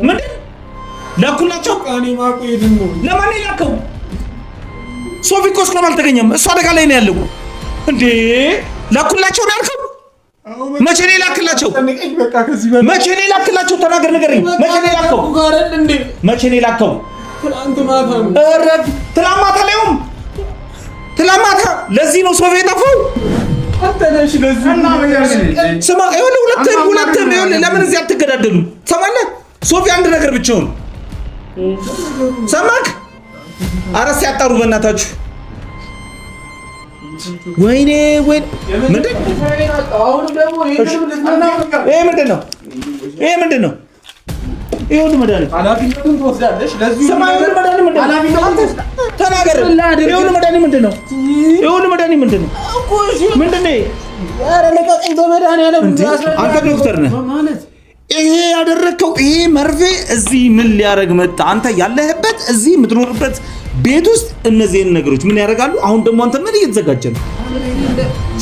ምን ላኩላቸው? እኔ ማቆ ይድን ነው ለማን ይላከው? ሶፊ እኮ እስካሁን አልተገኘም። እሱ አደጋ ላይ ነው ያለው እንዴ? ላኩላቸው ነው ያልከው? መቼ ነው ላክላቸው? መቼ ነው ላክላቸው? ተናገር ንገረኝ። መቼ ነው ላከው? መቼ ነው ላከው? ትላንት ማታ ነው። ኧረ ትላንት ማታ ላይም ትላንት ማታ። ለዚህ ነው ሶፊ የጠፋው። አተነሽ ለዚህ እና ስማ፣ ይኸውልህ ሁለትም ይኸውልህ፣ ለምን እዚህ አትገዳደሉም? ሰማለህ? ሶፊ አንድ ነገር ብቻውን ሰማክ? ኧረ ሲያጣሩ በእናታችሁ። ወይኔ ምንድን ነው? ይሄ ምንድን ነው? ይሄ ሁሉ መድኃኒት ኃላፊነቱን ትወስዳለሽ። ለዚህ ስማ፣ ይሄ ሁሉ መድኃኒት ምንድን ነው? ተናገር። ይሄ ሁሉ መድኃኒት ምንድን ነው? ይሄ ሁሉ መድኃኒት ምንድን ነው? ምንድን ነው? ኧረ ለቀቀኝ በመድኃኒዓለም። አንተ ዶክተር ነህ ማለት ይሄ ያደረከው ይሄ መርፌ እዚህ ምን ሊያረግ መጣ? አንተ ያለህበት እዚህ የምትኖርበት ቤት ውስጥ እነዚህን ነገሮች ምን ያደርጋሉ? አሁን ደግሞ አንተ ምን እየተዘጋጀ ነው?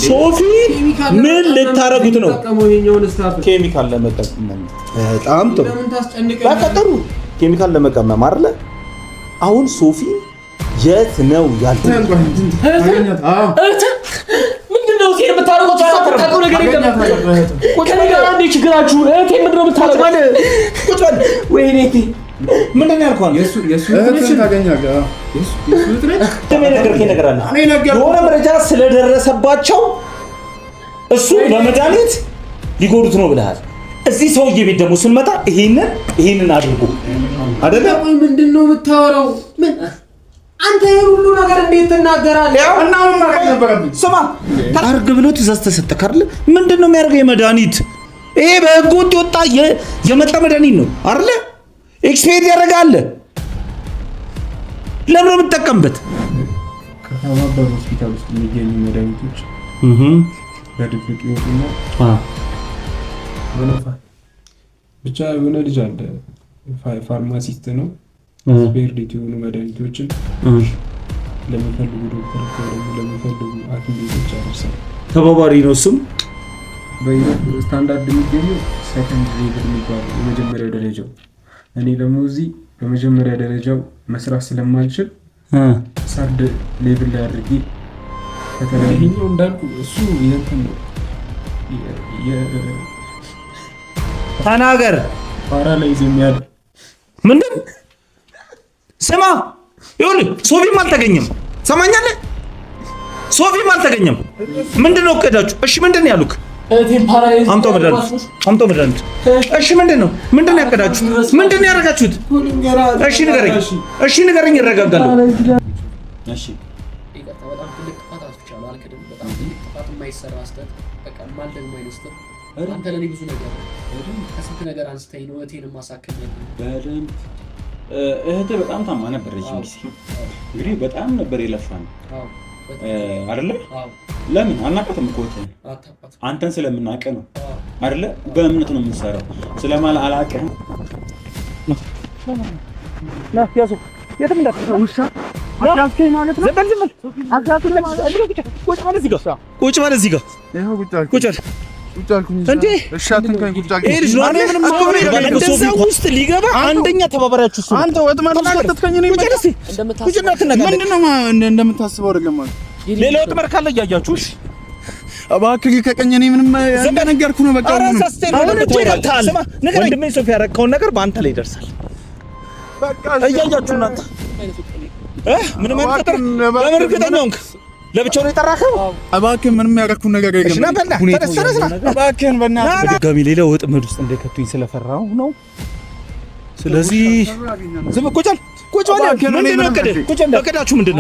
ሶፊ ምን ልታረጉት ነው? ኬሚካል ለመጠቀም በጣም ጥሩ። በቃ ጥሩ ኬሚካል ለመቀመም አይደለ? አሁን ሶፊ የት ነው ያለው? ምንድነው እዚህ የምታረጉት? ታውቁ ነገር የለም። ከነገር አንዴ ችግራችሁ እህቴ ምንድነው የምታረጉት? ቁጭ በል። ወይኔ እህቴ ምንድን ነው ያልኩህ? የሱ ታገኛለህ። ነገር አለ። የሆነ መረጃ ስለደረሰባቸው እሱ ለመድኃኒት ሊጎዱት ነው ብለሃል። እዚህ ሰውዬ ቤት ደግሞ ስንመጣ ይሄንን አድርጉ አይደለ? ምንድን ነው የምታወራው? አንተ የሁሉ ነገር እንዴት ትናገራለህ? እና ምን ማድረግ ነበረብኝ? ስማ፣ አርግ ብሎ ትእዛዝ ተሰጠህ አይደል? ምንድን ነው የሚያደርገው? የመድኃኒት ይሄ በህገ ወጥ የወጣ የመጣ መድኃኒት ነው አይደል? ኤክስፔሪየንስ ያደርጋል። ለምን ነው የምትጠቀምበት? ከተባበሩ ሆስፒታል ውስጥ የሚገኙ መድኃኒቶች በድብቅ ይወጡና ብቻ የሆነ ልጅ አለ ፋርማሲስት ነው። ስፔርዲቲ የሆኑ መድኃኒቶችን ለሚፈልጉ ዶክተሮች ደግሞ ለሚፈልጉ ሐኪም ቤቶች ያደርሳል። ተባባሪ ነው እሱም። በስታንዳርድ የሚገኘው ሰከንድ ሌቭል የሚባለው የመጀመሪያው ደረጃው። እኔ ደግሞ እዚህ በመጀመሪያ ደረጃው መስራት ስለማልችል ሰርድ ሌቭል ላይ አድርጌ ከተለያየው እንዳልኩ እሱ የእንትን ነው ተናገር። ፓራላይዝ የሚያደርግ ምንድን ስማ፣ ይኸውልህ ሶፊም አልተገኘም። ሰማኛለህ? ሶፊም አልተገኘም። ምንድን ነው እቅዳችሁ? እሺ ምንድን ነው ያሉክ? አምጣው መድኃኒት። እሺ ምንድን ነው ያቀዳችሁት? ምንድን ነው ያደረጋችሁት? እሺ ንገረኝ። ይረጋጋለሁ። እሺ በጣም ትልቅ ጥፋት አጥፍቻለሁ። አልክድም። በጣም ትልቅ ጥፋት የማይሰራ ስህተት በቃ ማልደግሞ አይነት ስህተት። አንተ ለኔ ብዙ ነገር ከስንት ነገር አንስተኝ ነው እህቴን ማሳከም በደንብ እህትህ በጣም ታማ ነበር ረጅም ጊዜ። እንግዲህ በጣም ነበር የለፋን አይደለ? ለምን አናውቃትም እኮ አንተን ስለምናውቅ ነው አይደለ? በእምነት ነው የምንሰራው። ስለማል አላውቅህም። ና ያዙ። የትም እንዳትሄድ ውሻ አታስከኝ ማለት ነው። ዘበል አታስከኝ ማለት ቁጭ ማለት እዚህ ጋር ቁጭ አልኩኝ እንዴ። እሺ አትንከኝ። ቁጭ አልኩኝ። ይሄ ልጅ ነው ምንም እንደዛ ውስጥ ሊገባ አንደኛ ተባባሪያችሁ እሱ። አንተ ወጥመድ ውስጥ ከተትከኝ ነው ማለት ምንድነው እንደምታስበው አይደለም ማለት ሌላ ወጥመድ ካለ እያያችሁ እሺ። እባክህ ከቀኝ እኔ ምንም እንደነገርኩ ነው። በቃ ወንድሜ ሶፊ ያረከውን ነገር በአንተ ላይ ይደርሳል። በቃ እያያችሁ እናንተ ምንም አይፈጠር። በእርግጠኛ ነህ ለብቻው ነው የጠራኸው? እባክህ ምንም ያረኩት ነገር የለም። እባክህ በእናትህ በድጋሚ ሌላ ወጥመድ ውስጥ እንደከቱኝ ስለፈራሁ ነው። ስለዚህ ዝም ቁጭ በል። ምንድን ነው እቅዳችሁ? ምንድን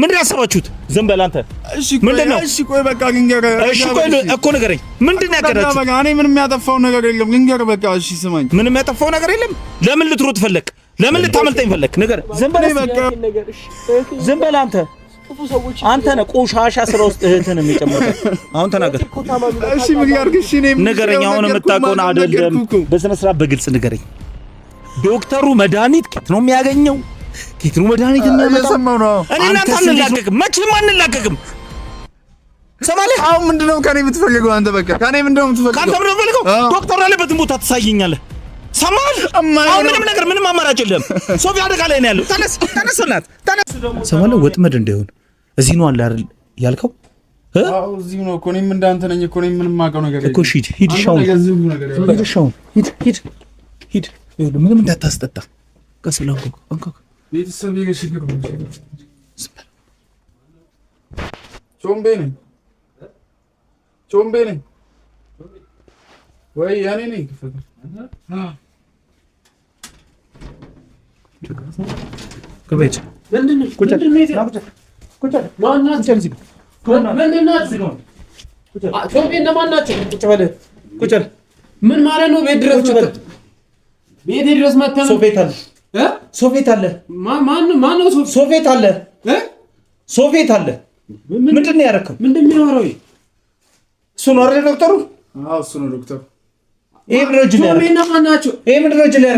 ነው ያሰባችሁት? ዝም በል አንተ። ምንድን ነው? እሺ ቆይ በቃ ልንገርህ። እሺ ቆይ እኮ ንገረኝ። ምንድን ነው ያቀዳችሁ? በቃ እኔ ምንም ያጠፋው ነገር የለም። ልንገርህ በቃ እሺ ስማኝ። ምንም ያጠፋው ነገር የለም። ለምን ልትሮጥ ፈለክ? ለምን ልታመልጠኝ ፈለክ? ንገር። ዝም በል በቃ ዝም በል አንተ። አንተ ነህ ቆሻሻ ስራ ውስጥ እህትን የሚጨምረው። አሁን ተናገር። እሺ ምን ያርግሽ? እኔ ንገረኝ። አሁን የምታውቀውን አይደለም፣ በስነ ስርዓት በግልጽ ንገረኝ። ዶክተሩ መድኃኒት ከየት ነው የሚያገኘው? ከየት ነው መድኃኒት የሚያመጣው? እኔ እናንተ አንላቀቅም፣ መቼም አንላቀቅም። ሰማለህ? አሁን ምንድነው ከኔ የምትፈልገው አንተ? በቃ ከኔ ምንድነው የምትፈልገው? ካንተ ምንድነው የምትፈልገው? ዶክተሩ ያለበትን ቦታ ትሳየኛለህ። ሰማል። አሁን ምንም አማራጭ የለም። ሶፊ አደጋ ላይ ነው ያለው። ተነስ ሰማለ ወጥመድ እንዳይሆን እዚህ ነው አለ አይደል ያልከው? አዎ እዚህ ነው እኮ እኔም እንዳንተ ነኝ እኮ እኔም ምንም ማውቀው ነገር እኮ ሂድ ምንም እንዳታስጠጣ ቀስለው አንኮ ቤተሰብ ይገሽግሩ ቾምቤ ነኝ ወይ ያኔ ነኝ ክፈት ከቤት ምንድነው ምን ማለት ነው? ቤት ድረስ መተህ ሶፌት አለ ማነው ሶፌት አለ ምንድን ነው ያደረከው? ምንድን ነው የሚያወራው? እሱ ነው አይደል ዶክተሩ? አዎ እሱ ነው ዶክተሩ። ይሄ ምን ረጅም ያደረከው?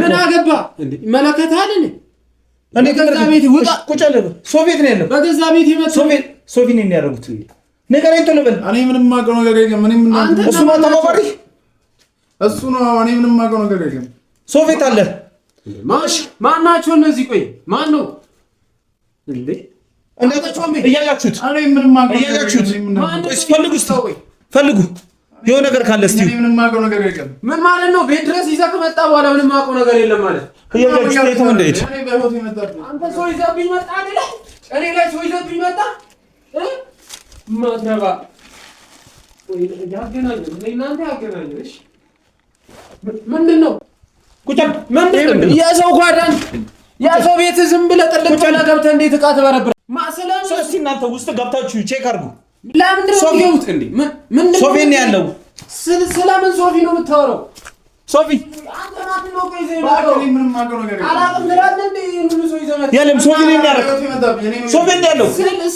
ምን አገባ እንዴ? ይመለከታል እንዴ? እኔ ከዛ ቤት ውጣ ቁጭ አለ። ሶፌት ነው ያለው። በገዛ ቤት ይመጣ ሶፊን ነው ያደረጉት። ነገረኝ ቶሎ በል። እኔ ምንም ማውቀው ነገር የለም። እሱ ነው ተባባሪ። እሱ ነው። እኔ ምንም ማውቀው ነገር የለም። ሶፌት አለ። ማን ናቸው እነዚህ? ቆይ ማን ነው እንዴ? እያያችሁት እኔ ምንም ማውቀው እያያችሁት ፈልጉ የሆነ ነገር ካለ እስቲ ምንም ማውቀው ነገር የለም። ምን ማለት ነው? ቤት ድረስ ይዘህ ከመጣ በኋላ ምንም ማውቀው ነገር የለም ማለት እያያችሁት ነው እንዴት? አንተ ሰው ይዘብኝ መጣ አይደል? እኔ ላይ ሰው ይዘብኝ መጣ ማትረባ ወይ ያገናኝ እናንተ ያገናኝሽ ምንድነው? ምንድነው? የሰው ጓዳን የሰው ቤት ዝም ብለህ ጥልቅ ብለህ ገብተህ እንዴት ዕቃ ትበረብራለህ? ማሰላም እስቲ እናንተ ውስጥ ገብታችሁ ቼክ አድርጉ። ለምንድን ነው የውት እንዴ? ምንድነው ሶፊ ነው ያለው? ስለምን ሶፊ ነው የምታወራው? ሶፊ አንተ ናት ነው ቆይ ዘይባው ምንም ማውቀው ነገር የለም። አላቅም ትላለህ እንዴ? ሁሉ ሰው ይዘመት የለም። ሶፊ ነው ያለው። ሶፊ ነው ያለው።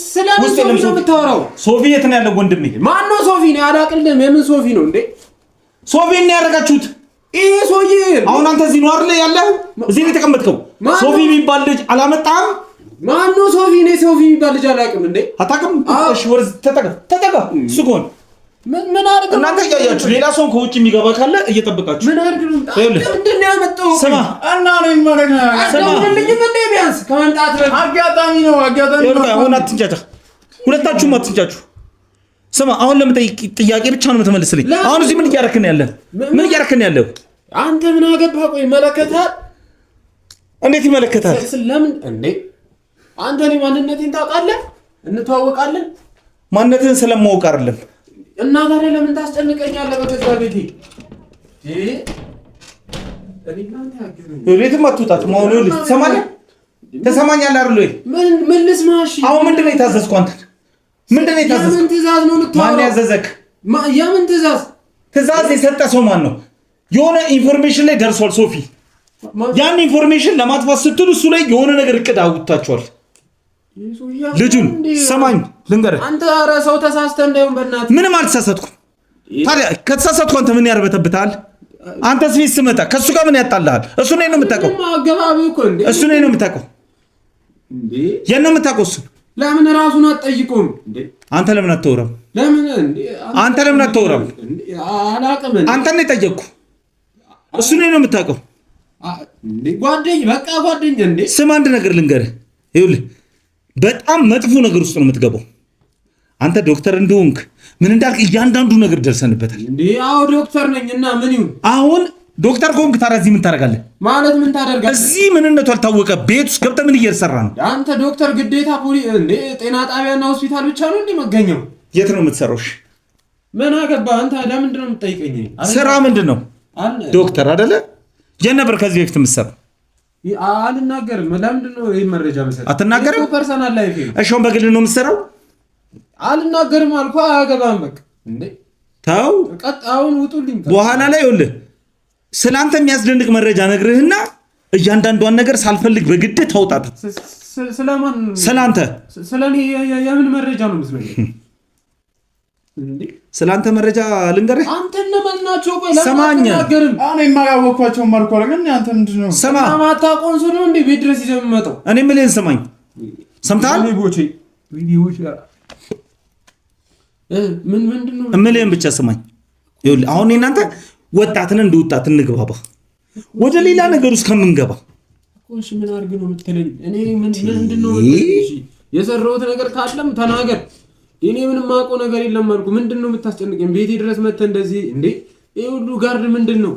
ስለምን ሶፊ ነው የምታወራው? ሶፊ የት ነው ያለው? ወንድሜ ማን ነው ሶፊ? ነው አላቅልም። የምን ሶፊ ነው እንዴ? ሶፊ ነው ያደረጋችሁት። ይሄ ሰውዬ አሁን አንተ እዚህ ነው አይደል ያለው? እዚህ ነው የተቀመጥከው። ሶፊ የሚባል ልጅ አላመጣም። ማን ነው ሶፊ? ነው ሶፊ የሚባል ልጅ አላቅም እንዴ? አታውቅም? እሺ ወርዝ ተጠጋ እሱ ጎን ምን አድርግ ነው? እናንተ እያያችሁ ሌላ ሰው ከውጭ የሚገባ ካለ እየጠበቃችሁ ምን አድርግ ነው? ምንድን ነው ያመጣው? ስማ እና ነው ማለት ነው። አዳምልኝ ምን ቢያንስ ከመምጣት በፊት አጋጣሚ ነው። አሁን አትንጫጫ፣ ሁለታችሁም አትንጫጩ። ስማ አሁን ለምጠይቅ ጥያቄ ብቻ ነው የምትመልስልኝ። አሁን እዚህ ምን እያደረክ ነው ያለው? ምን እያደረክ ነው ያለው? አንተ ምን አገባህ? ቆይ ይመለከታል። እንዴት ይመለከታል? ለምን እንዴ? አንተ እኔ ማንነቴን ታውቃለህ? እንተዋወቃለን። ማንነትን ስለማወቅ አይደለም። እና ታዲያ ለምን ታስጨንቀኛለህ? በገዛ ቤቴ ቤትም አትወጣትም። አሁን ይኸውልህ ትሰማኛለህ አይደል ወይ? ምን ልስማሽ? አሁን ምንድን ነው የታዘዝኩህ? አንተን ምንድን ነው የታዘዝኩህ? የምን ትእዛዝ ነው የምታወራው? ማን ያዘዘክ? የምን ትእዛዝ? ትእዛዝ የሰጠ ሰው ማን ነው? የሆነ ኢንፎርሜሽን ላይ ደርሷል ሶፊ። ያን ኢንፎርሜሽን ለማጥፋት ስትሉ እሱ ላይ የሆነ ነገር እቅድ አውጥታችኋል። ልጁን ሰማኝ ልንገርህ። አንተ ኧረ ሰው ተሳስተህ እንዳይሆን በእናትህ። ምንም አልተሳሳትኩም። ታዲያ ከተሳሳትኩ አንተ ምን ያርበተብታል? አንተስ ቤት ስመጣ ከእሱ ጋር ምን ያጣልሃል? እሱ ነው የምታውቀው። እሱ ነው የምታውቀው እንዴ? የት ነው የምታውቀው? እሱ ለምን ራሱን አትጠይቁም እንዴ? አንተ ለምን አትወራም? ለምን እንዴ? አንተ ለምን አትወራም? አላውቅም። አንተ ነው የጠየቅኩህ። እሱ ነው የምታውቀው እንዴ? በቃ ጓደኛ እንዴ? ስም አንድ ነገር ልንገርህ። ይኸውልህ በጣም መጥፎ ነገር ውስጥ ነው የምትገባው። አንተ ዶክተር እንደሆንክ ምን እንዳልክ እያንዳንዱ ነገር ደርሰንበታል እንዴ? አዎ ዶክተር ነኝና ምን ይሁን? አሁን ዶክተር ከሆንክ ታዲያ እዚህ ምን ታደርጋለህ? ማለት ምን ታደርጋለህ? እዚህ ምንነቱ አልታወቀ ቤት ውስጥ ገብተህ ምን እየሰራ ነው? አንተ ዶክተር ግዴታ እንዴ ጤና ጣቢያና ሆስፒታል ብቻ ነው እንዴ መገኘው? የት ነው የምትሰራው? ምን አገባህ አንተ? ለምንድን ነው የምትጠይቀኝ? ስራ ምንድን ነው? ዶክተር አይደለ? የት ነበር ከዚህ በፊት የምትሰራው? አልናገርም። ለምንድን ነው ይሄን መረጃ መሰለህ? አትናገርም? ፐርሰናል ላይፍ እሺ አሁን በግል ነው የምትሰራው? አልናገርም አልኩህ። አያገባም በቃ እንዴ ተው። አሁን ውጡልኝ። በኋላ ላይ ይኸውልህ ስላንተ የሚያስደንቅ መረጃ ነግርህና እያንዳንዷን ነገር ሳልፈልግ በግድ ታውጣት። ስለማን? ስላንተ። ስለኔ የምን መረጃ ነው የምትነግረኝ እንዴ? ስላንተ መረጃ ልንገርህ። አንተ ለማን ናቸው? ቆይ ሰማኝ። እኔ የማያወቅኳቸው ማልኩ አለ። ግን አንተ ምንድን ነው ሰማ ማታቆን ሰው ነው እንዴ ቤት ድረስ ይዘህ የምመጣው? እኔ የምልህን ሰማኝ። ሰምተሃል? ምንድን ነው የምልህን ብቻ ሰማኝ። ይኸውልህ አሁን እናንተ ወጣትን እንደ ወጣት እንግባባ። ወደ ሌላ ነገር ውስጥ ከምንገባ እሺ ምን አድርግ ነው የምትለኝ? እኔ ምንድነው እሺ የሰራሁት ነገር ካለም ተናገር። እኔ ምንም ማውቀው ነገር የለም አልኩ። ምንድነው የምታስጨንቀኝ? ቤቴ ድረስ መተህ እንደዚህ እንዴ? ይሄ ሁሉ ጋርድ ምንድነው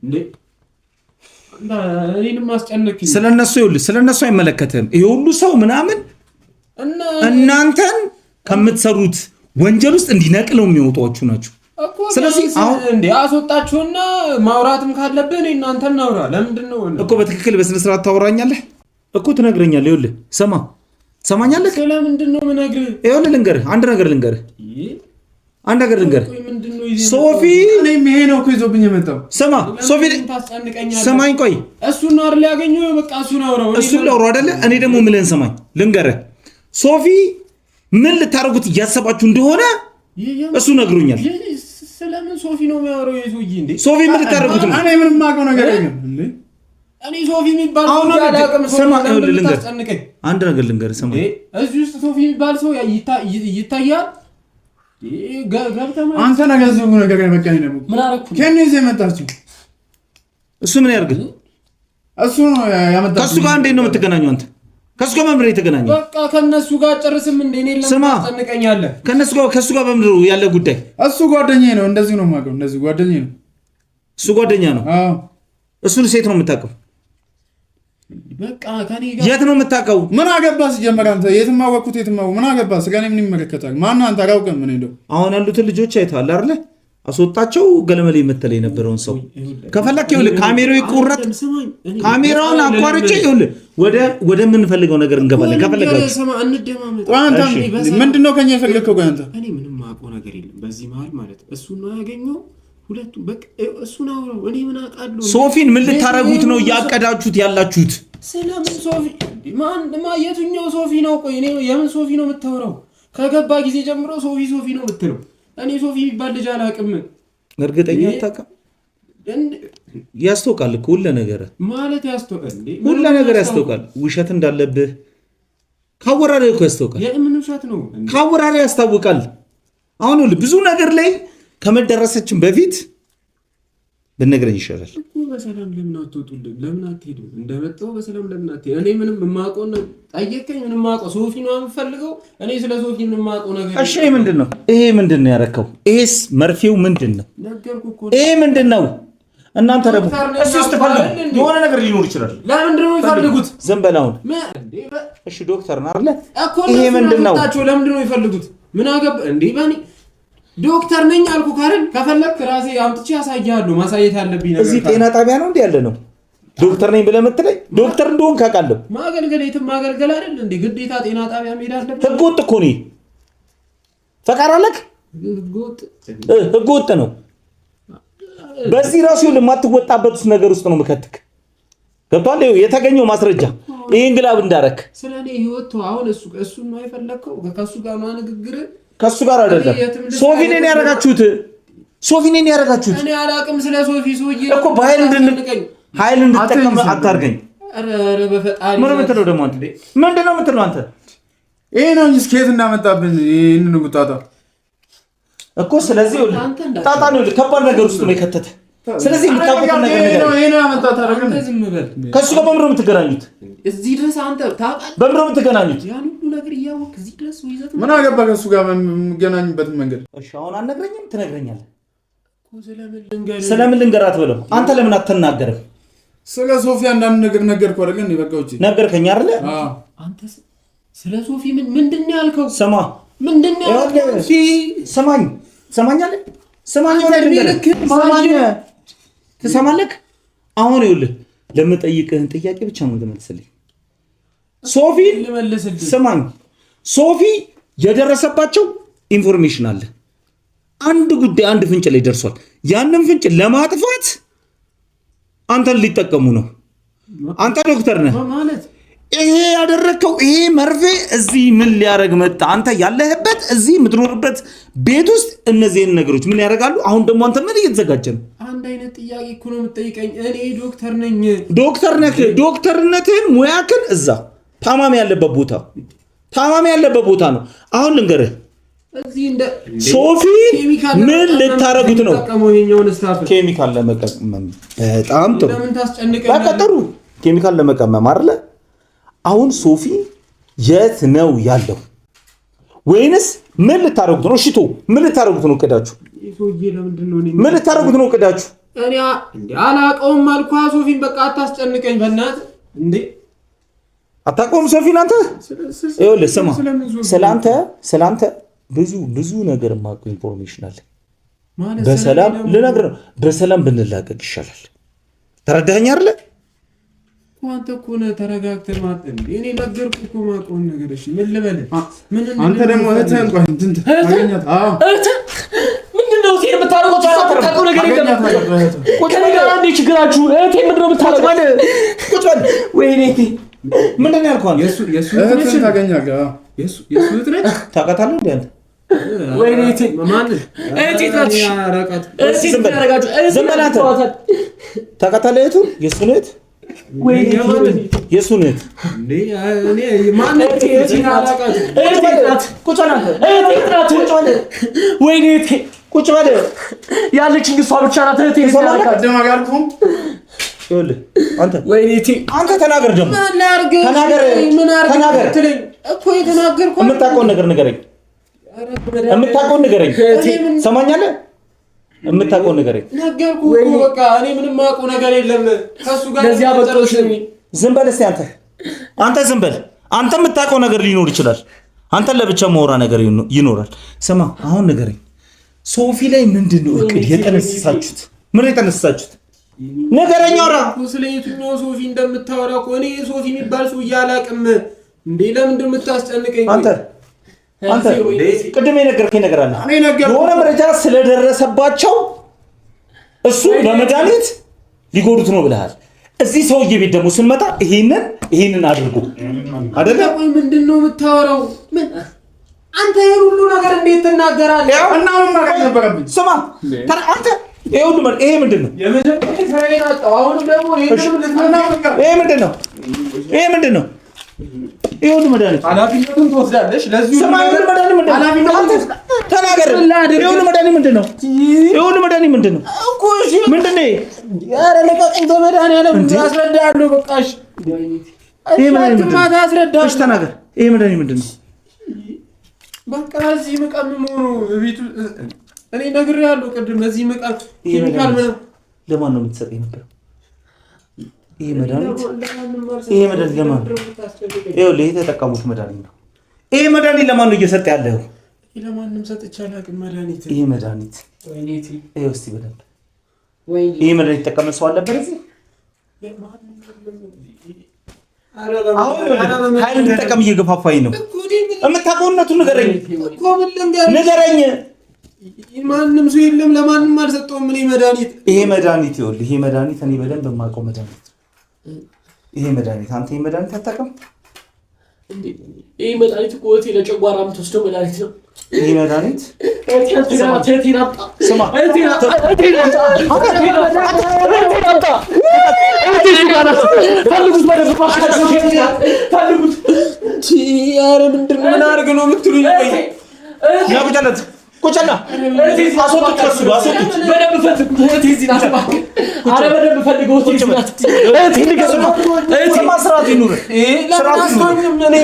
እንዴ? እኔንም ማስጨነቅ ስለነሱ አይመለከትም። ይሄ ሁሉ ሰው ምናምን እናንተን ከምትሰሩት ወንጀል ውስጥ እንዲነቅለው የሚወጣችሁ ናቸው። ስለዚህ አሁን እንዴ አስወጣችሁና ማውራትም ካለብህ እኔ እናንተን እናውራ። ለምንድነው እኮ በትክክል በስነ ስርዓት ታወራኛለህ እኮ ትነግረኛለህ። ይኸውልህ ሰማኛለህ? ስለምንድነው የምነግርህ? ይኸውልህ ልንገርህ፣ አንድ ነገር ልንገርህ። ሶፊ እኔም ይሄ ነው እኮ ይዞብኝ የመጣው። ስማ ሶፊ ሰማኝ፣ ቆይ እሱን ነው አይደል ያገኘው? በቃ እሱን አውራው፣ እሱን ላውራው አይደለ? እኔ ደግሞ ምልህን ሰማኝ፣ ልንገርህ። ሶፊ ምን ልታረጉት እያሰባችሁ እንደሆነ እሱ ነግሮኛል። ስለምን ሶፊ ነው የሚያወራው? የሶጂ እንዴ ሶፊ ምን ልታረጉት ነው? እኔ ምንም ማውቀው ነገር የለም እንዴ። እኔ ሶፊ የሚባል አሁን አላውቅም። ስማ አንድ ነገር ልንገርህ፣ ሰማኝ። እዚህ ውስጥ ሶፊ የሚባል ሰው ይታያል። አንተ ነገር ዘጉ ነገር ያመቀኝ ነው። ምን አረኩ? ከኔ እዚህ መጣችሁ። እሱ ምን ያርግ? እሱ ነው ያመጣችሁ። ከሱ ጋር እንዴት ነው የምትገናኘው አንተ? ከሱ ጋር በምንድን ነው የተገናኘው? በቃ ከነሱ ጋር ጨርስም እንዴ እኔ ለማስጠንቀኛለህ። ከሱ ጋር በምንድን ነው ያለ ጉዳይ? እሱ ጓደኛዬ ነው። እንደዚህ ነው የማውቀው። እንደዚህ ጓደኛዬ ነው። እሱ ጓደኛ ነው። አዎ እሱን ሴት ነው የምታውቀው? በቃ ከኔ ጋር የት ነው የምታውቀው? ምን አገባህ? ሲጀመር አንተ የትም አወቅኩት የትም አወቅኩ። ምን አገባህ? ስጋኔ ምን ይመለከታል? ማን አንተ አላውቅም። ምን እንደው አሁን ያሉትን ልጆች አይተሃል አይደለ? አስወጣቸው ገለመሌ የምትለው የነበረውን ሰው ከፈለክ ይኸውልህ፣ ካሜራው ይቆረጥ፣ ካሜራውን አቋርጬ ይኸውልህ ወደ ምንፈልገው ነገር እንገባለን። ከፈለጋችሁ አንተ ምንድነው ከኛ የፈለከው? አንተ እኔ ምንም ማውቀው ነገር የለም በዚህ መሀል ማለት እሱ ነው ያገኘው። ሁለቱም በቃ እሱን አውራው። እኔ ምን አውቃለሁ? ሶፊን ምን ልታረጉት ነው እያቀዳችሁት ያላችሁት? ስለምን ሶፊ የትኛው ሶፊ ነው? ቆይ እኔ የምን ሶፊ ነው የምታወራው? ከገባ ጊዜ ጀምሮ ሶፊ ነው የምትለው። እኔ ሶፊ የሚባል ልጅ አላውቅም። እርግጠኛ አታውቅም? ያስተውቃል እኮ ሁሉ ነገር ማለት ያስተውቃል እንዴ? ሁሉ ነገር ያስተውቃል። ውሸት እንዳለብህ ካወራረህ እኮ ያስተውቃል። የምን ውሸት ነው? ካወራረህ ያስታውቃል። አሁን ብዙ ነገር ላይ ከመደረሰችን በፊት ብነግረኝ ይሻላል። በሰላም ለምን አትወጡልን? ለምን አትሄዱ? እንደመጣው በሰላም ለምን አትሄዱ? እኔ ምንም የማውቀው ነው ጠየቀኝ። ምንም የማውቀው ሶፊ ነው የምፈልገው። እኔ ስለ ሶፊ ምንም የማውቀው ነገር እሺ። ምንድነው ይሄ? ምንድነው ያረከው? ይሄስ መርፌው ምንድነው? ነገርኩህ እኮ ይሄ ምንድነው? እናንተ ደግሞ እሱ ስትፈልጉ የሆነ ነገር ሊኖር ይችላል። ለምንድን ነው የሚፈልጉት? ዝም በል አሁን። እሺ ዶክተር ነው አይደል? ይሄ ምንድነው? ለምንድን ነው የሚፈልጉት? ምን አገባ እንዴ? ባኒ ዶክተር ነኝ አልኩ ካረን ከፈለክ ራሴ አምጥቼ ያሳያለሁ። ማሳየት ያለብኝ ነገር እዚህ ጤና ጣቢያ ነው እንዴ ያለ ነው? ዶክተር ነኝ ብለህ የምትለኝ ዶክተር እንደሆን ካውቃለሁ። ማገልገል የትም ማገልገል አይደል እንዴ? ግዴታ ጤና ጣቢያ መሄድ አለብኝ? ህገወጥ እኮ ነው። ፈቃድ አለክ? ህገወጥ ነው። በዚህ ራሱ የማትወጣበት ውስጥ ነገር ውስጥ ነው የምከትክ። ገብቶሃል? የተገኘው ማስረጃ ይሄን ግላብ እንዳረክ ስለኔ ህይወት አሁን እሱ ነው የፈለከው። ከሱ ጋር ነው ንግግር ከሱ ጋር አይደለም። ሶፊን እኔ ያረጋችሁት እኔ አላቅም። ስለ ሶፊ ሶጂ እኮ በኃይል እንድትጠቀም አታርገኝ። ኧረ በፈጣሪ ምን የምትለው ደግሞ አንተ? ምንድነው የምትለው አንተ? ይሄ ነው እንጂ ስኬት እንዳመጣብን ይሄንን ጉጣታ እኮ። ስለዚህ ጣጣ ነው ከባድ ነገር ውስጥ ነው የከተተ። ስለዚህ የምታውቁት ነገር ነው። ይሄ ነው ያመጣት አረጋን። ከሱ ጋር በምሮ የምትገናኙት እዚህ ድረስ አንተ ታውቃለህ። በምሮ የምትገናኙት ያን ሁሉ ነገር እያወቅህ እዚህ ድረስ ወይዘት ምን አገባ ከሱ ጋር የምገናኝበት መንገድ? እሺ አሁን አልነግረኝም? ትነግረኛለህ። ስለምን ልንገራት ብለው አንተ ለምን አትናገርም? ስለ ሶፊያ አንዳንድ ነገር ነገርኩህ አይደል? እንዴ በቃ ውጪ ነገርከኝ አይደል? አንተ ስለ ሶፊ ምንድን ነው ያልከው? ስማ ምንድን ነው ያልከው? ሰማኛለህ? ሰማኝ ትሰማለህ? አሁን ይኸውልህ ለምጠይቅህን ጥያቄ ብቻ ነው የምትመልስልኝ። ሶፊ ስማኝ፣ ሶፊ የደረሰባቸው ኢንፎርሜሽን አለ። አንድ ጉዳይ አንድ ፍንጭ ላይ ደርሷል። ያንን ፍንጭ ለማጥፋት አንተን ሊጠቀሙ ነው። አንተ ዶክተር ነህ ማለት ይሄ ያደረከው ይሄ መርፌ እዚህ ምን ሊያረግ መጣ? አንተ ያለህበት እዚህ የምትኖርበት ቤት ውስጥ እነዚህን ነገሮች ምን ያደርጋሉ? አሁን ደግሞ አንተ ምን እየተዘጋጀ ነው? አንድ አይነት ጥያቄ እኮ ነው የምትጠይቀኝ። እኔ ዶክተር ነኝ። ዶክተር ነህ። ዶክተርነትህን ሙያክን እዛ ታማሚ ያለበት ቦታ ነው። አሁን ልንገርህ ሶፊ ምን ልታረጉት ነው? ኬሚካል ለመቀመም በጣም ጥሩ በቃ ጥሩ ኬሚካል ለመቀመም አይደለ? አሁን ሶፊ የት ነው ያለው? ወይንስ ምን ልታረጉት ነው? እሺ ምን ልታረጉት ነው? እቅዳችሁ ምን ልታረጉት ነው? እቅዳችሁ እኔ አላውቀውም አልኳ። ሶፊን በቃ አታስጨንቀኝ በእናትህ እንዴ። አታውቀውም ሶፊን አንተ? ይኸውልህ ስማ፣ ስላንተ ብዙ ነገር የማውቀው ኢንፎርሜሽን አለ። በሰላም ልነግርህ ነው። በሰላም ብንላቀቅ ይሻላል። ተረዳኸኝ አይደለ? አንተ እኮ ነህ ተረጋግተህ ማለት እንዴ። እኔ ነገርኩህ እኮ የማውቀውን ነገር። እሺ ምን ልበልህ? አንተ ደግሞ እህትህን እንኳን እንትን ታገኛት። አዎ ምንድነው እዚህ የምታረጉት? ታውቀው ነገር የለም። ቁጭ በል አንዴ ችግራችሁ። እህቴ ምንድነው የምታረጉት? ቁጭ በል። ወይኔ ምንድን ነው ያልከው? የሱ እህትህን ታገኛለህ። የሱ እህት ነች። ታውቃታለህ እንዴ አንተ? ወይኔ ማን እህቴ ናት? ያረቃት እህቴ ታረጋችሁ። ዝም በል አንተ። ታውቃታለህ? እህቱ የሱን እህት ወይኔ የሱን እህት እንዴ እኔ ማን እህቴ ናት? እህቴ ናት። ቁጭ በል አንተ። እህቴ ናት። ቁጭ በል። ወይኔ ቁጭ በል። ያለችኝ እሷ ብቻ ናት። እህቴ ናት። ደማጋልኩም ይኸውልህ አንተ ወይኔ ተናገር። ደግሞ ተናገር እኮ የተናገርኩ የምታውቀውን ነገር ንገረኝ። ሰማኛለህ? የምታውቀውን ንገረኝ። ነገርኩህ እኮ በቃ እኔ ምንም የማውቀው ነገር የለም ከሱ ጋር። ለዚያ በቃሽ። ዝም በል እስኪ አንተ ዝም በል። አንተ የምታውቀው ነገር ሊኖር ይችላል። አንተ ለብቻ ማውራ ነገር ይኖራል። ስማ አሁን ንገረኝ። ሶፊ ላይ ምንድነው እቅድ የጠነሰሳችሁት? ምን የጠነሰሳችሁት? ነገረኛ ወራ ስለ የትኛው ሶፊ እንደምታወራ እኮ እኔ ሶፊ የሚባል ሰው አላውቅም። እንዴ ለምንድን ነው የምታስጨንቀኝ? አንተ ቅድም የነገርከኝ ነገር አለ። የሆነ መረጃ ስለደረሰባቸው እሱ በመድኃኒት ሊጎዱት ነው ብለሃል። እዚህ ሰውዬ ቤት ደግሞ ስንመጣ ይሄንን አድርጎ አይደለ? ቆይ ምንድን ነው የምታወራው? አንተ የሁሉ ነገር እንዴት ትናገራለህ? እናውም ማለት ነበረብኝ። ስማ አንተ ይሄ ምንድን ነው? የመጀመሪያ ስራዬን አጣሁ። አሁን ደግሞ ይሄ ምንድን ነው? ይሄ ሁሉ መድኃኒት ኃላፊነቱን ትወስዳለሽ። ለዚህ ሁሉ መድኃኒት ኃላፊነቱን ተናገር። ይሄ ሁሉ መድኃኒት ምንድን ነው? ይሄ ሁሉ መድኃኒት ምንድን ነው እኮ? እሺ ምንድን ነው? ኧረ ለቀቀኝ በመድኃኒዓለም አስረዳለሁ። በቃ እሺ ይሄ መድኃኒት ምንድን ነው? እሺ ተናገር። ይሄ መድኃኒት ምንድን ነው? በቃ እዚህ መቀመም ሆኖ ቤቱ እኔ ነግሬሃለሁ ቅድም። እዚህ መቃም ኬሚካል ምን ለማን ነው የምትሰጠኝ ነበር? ይሄ መድኃኒት ለማን ነው? ይኸውልህ የተጠቀሙት መድኃኒት ነው። ይሄ መድኃኒት ለማን ነው እየሰጠ ያለው? ለማንም ሰጥቼ አላውቅም። መድኃኒት ይሄ መድኃኒት ይኸው እስኪ በደንብ ይሄ መድኃኒት የተጠቀመ ሰው አልነበረ እዚህ? ኃይል እንድጠቀም እየገፋፋኝ ነው። የምታውቀውን እውነቱን ንገረኝ። ማንም ሰው የለም። ለማንም አልሰጠውም። እኔ መድኃኒት ይሄ መድኃኒት እኔ በደንብ የማውቀው መድኃኒት ይሄ መድኃኒት አንተ ይሄ መድኃኒት አታውቅም? ይሄ መድኃኒት እኮ እህቴ ለጨጓራ የምትወስደው መድኃኒት ነው። ይሄ መድኃኒት ምን አድርግ ነው የምትሉኝ? ቁጭና አስወጡት። ከሱ አስወጡት። በደንብ ፈልጉ። እዚህ ናት። አረ በደንብ ፈልጉ። እዚህ ናት። እዚህ ማስራት ይኑር። እኔ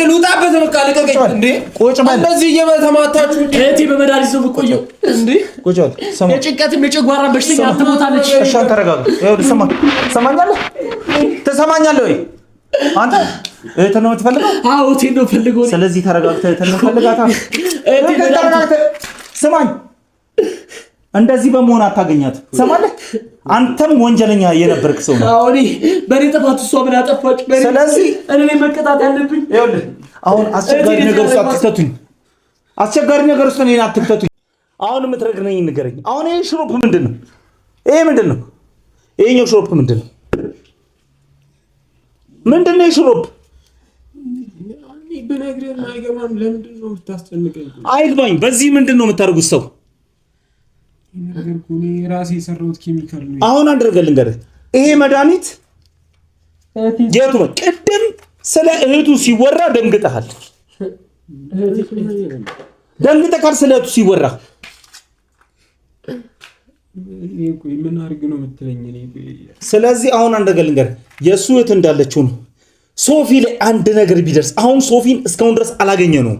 ልውጣበት። በቃ ልቀቀኝ እንዴ! ቁጭ በል። እንደዚህ እየተማታችሁ እህቴ በመድኃኒት ነው የምትቆየው እንዴ? ቁጭ በል። ሰማ የጭንቀትም የጨጓራ በሽተኛ አትሞታለች። እሺ ተረጋጋ። ይኸውልህ ስማ፣ ትሰማኛለህ ወይ አንተ? እህት ነው የምትፈልገው? አዎ እህቴ ነው የምፈልገው። ስለዚህ ተረጋግተህ እህት ነው የምትፈልጋት። ስማኝ፣ እንደዚህ በመሆን አታገኛት። ሰማለህ? አንተም ወንጀለኛ የነበርክ ሰው ነው። አዎ በእኔ ጥፋት እሷ ምን አጠፋች? ስለዚህ እኔ መቀጣት ያለብኝ። ይኸውልህ አሁን አስቸጋሪ ነገር ውስጥ አትክተቱኝ። እኔን አትክተቱኝ። አሁን የምትረግረኝ ንገረኝ። አሁን ይሄ ሽሮፕ ምንድን ነው? ይሄ ምንድን ነው? ይሄኛው ሽሮፕ ምንድን ነው? ምንድን ነው ሽሮፕ? ብነግርህ አይገባም። ለምንድን ነው የምታስጨንቀኝ? አይግባኝ። በዚህ ምንድን ነው የምታደርጉት? ሰው እኔ ራሴ የሰራሁት ኬሚካል ነው። አሁን አንድ ነገር ልንገርህ። ይሄ መድኃኒት የቱ ነው? ቅድም ስለ እህቱ ሲወራ ደንግጠሃል። ደንግጠካል ስለቱ ሲወራ ምን አድርግ ነው የምትለኝ? ስለዚህ አሁን አንድ ነገር ልንገርህ፣ የእሱ የት እንዳለችው ነው። ሶፊ ላይ አንድ ነገር ቢደርስ አሁን ሶፊን እስካሁን ድረስ አላገኘ ነው።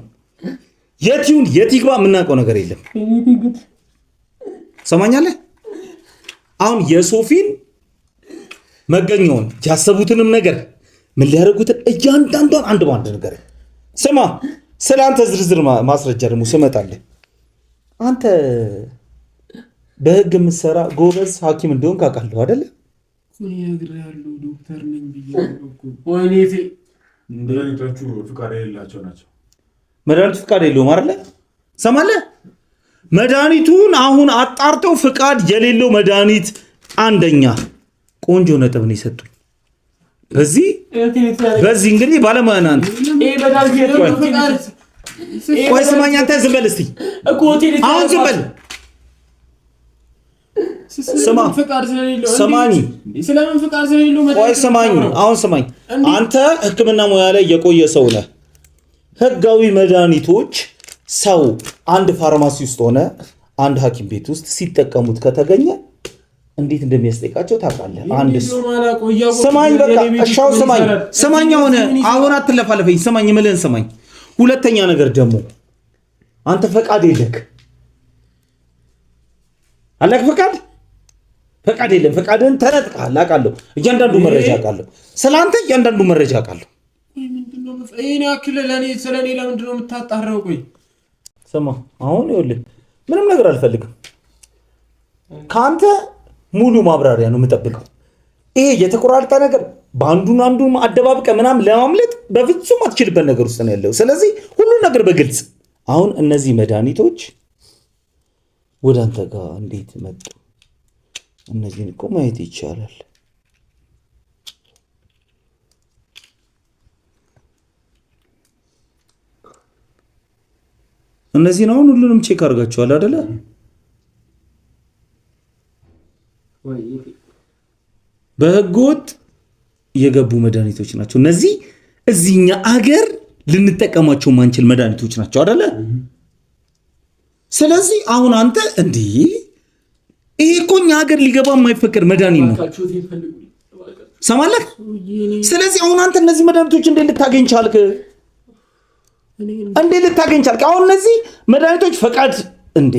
የት ይሁን የት ይግባ የምናውቀው ነገር የለም። ሰማኛለህ? አሁን የሶፊን መገኘውን ያሰቡትንም ነገር ምን ሊያደርጉትን እያንዳንዷን አንድ ባንድ ነገር ስማ። ስለ አንተ ዝርዝር ማስረጃ ደግሞ ስመጣለህ አንተ በህግ የምትሰራ ጎበዝ ሐኪም እንደሆንክ አውቃለሁ አይደለ? ያለው ዶክተር ነኝ ብያለሁ እኮ። ወይኔቴ መድኃኒቶቹ ፍቃድ የሌላቸው ናቸው። መድኃኒቱ ፍቃድ የለውም አይደለ? ሰማለህ? መድኃኒቱን አሁን አጣርተው ፍቃድ የሌለው መድኃኒት አንደኛ ቆንጆ ነጥብ ነው የሰጡኝ። በዚህ እንግዲህ ባለሙያ ነህ አንተ። ቆይ ስማኝ አንተ ዝም በል እስቲ አሁን ዝም በል ስማኝ። አንተ ሕክምና ሙያ ላይ የቆየ ሰው ነህ። ህጋዊ መድኃኒቶች ሰው አንድ ፋርማሲ ውስጥ ሆነ አንድ ሐኪም ቤት ውስጥ ሲጠቀሙት ከተገኘ እንዴት እንደሚያስጠይቃቸው ታውቃለህ? አንድ ስማኝ፣ በቃ እሻው ስማኝ። አሁን አትለፋለፈኝ። ስማኝ የምልህን ስማኝ። ሁለተኛ ነገር ደግሞ አንተ ፈቃድ የለክ አለክ ፈቃድ የለም። ፈቃድህን ተነጥቀሃል አውቃለሁ። እያንዳንዱ መረጃ አውቃለሁ። ስለአንተ እያንዳንዱ መረጃ አውቃለሁ። ይሄን ያክል ስለኔ ለምንድን ነው የምታጣራው? ቆይ ስማ፣ አሁን ይኸውልህ ምንም ነገር አልፈልግም ከአንተ ሙሉ ማብራሪያ ነው የምጠብቀው። ይሄ የተቆራረጠ ነገር በአንዱን አደባብቀ ምናምን ለማምለጥ በፍጹም አትችልበት ነገር ውስጥ ነው ያለው። ስለዚህ ሁሉን ነገር በግልጽ አሁን እነዚህ መድኃኒቶች ወደ አንተ ጋር እንዴት መጡ? እነዚህን እኮ ማየት ይቻላል። እነዚህን አሁን ሁሉንም ቼክ አድርጋቸዋል አይደለ? በህገወጥ የገቡ መድኃኒቶች ናቸው እነዚህ። እዚህኛ አገር ልንጠቀማቸው ማንችል መድኃኒቶች ናቸው አይደለ? ስለዚህ አሁን አንተ እንዲህ ይሄ እኮ እኛ ሀገር ሊገባ የማይፈቀድ መድኃኒት ነው። ሰማለህ? ስለዚህ አሁን አንተ እነዚህ መድኃኒቶች እንዴት ልታገኝ ቻልክ? አሁን እነዚህ መድኃኒቶች ፈቃድ እንዴ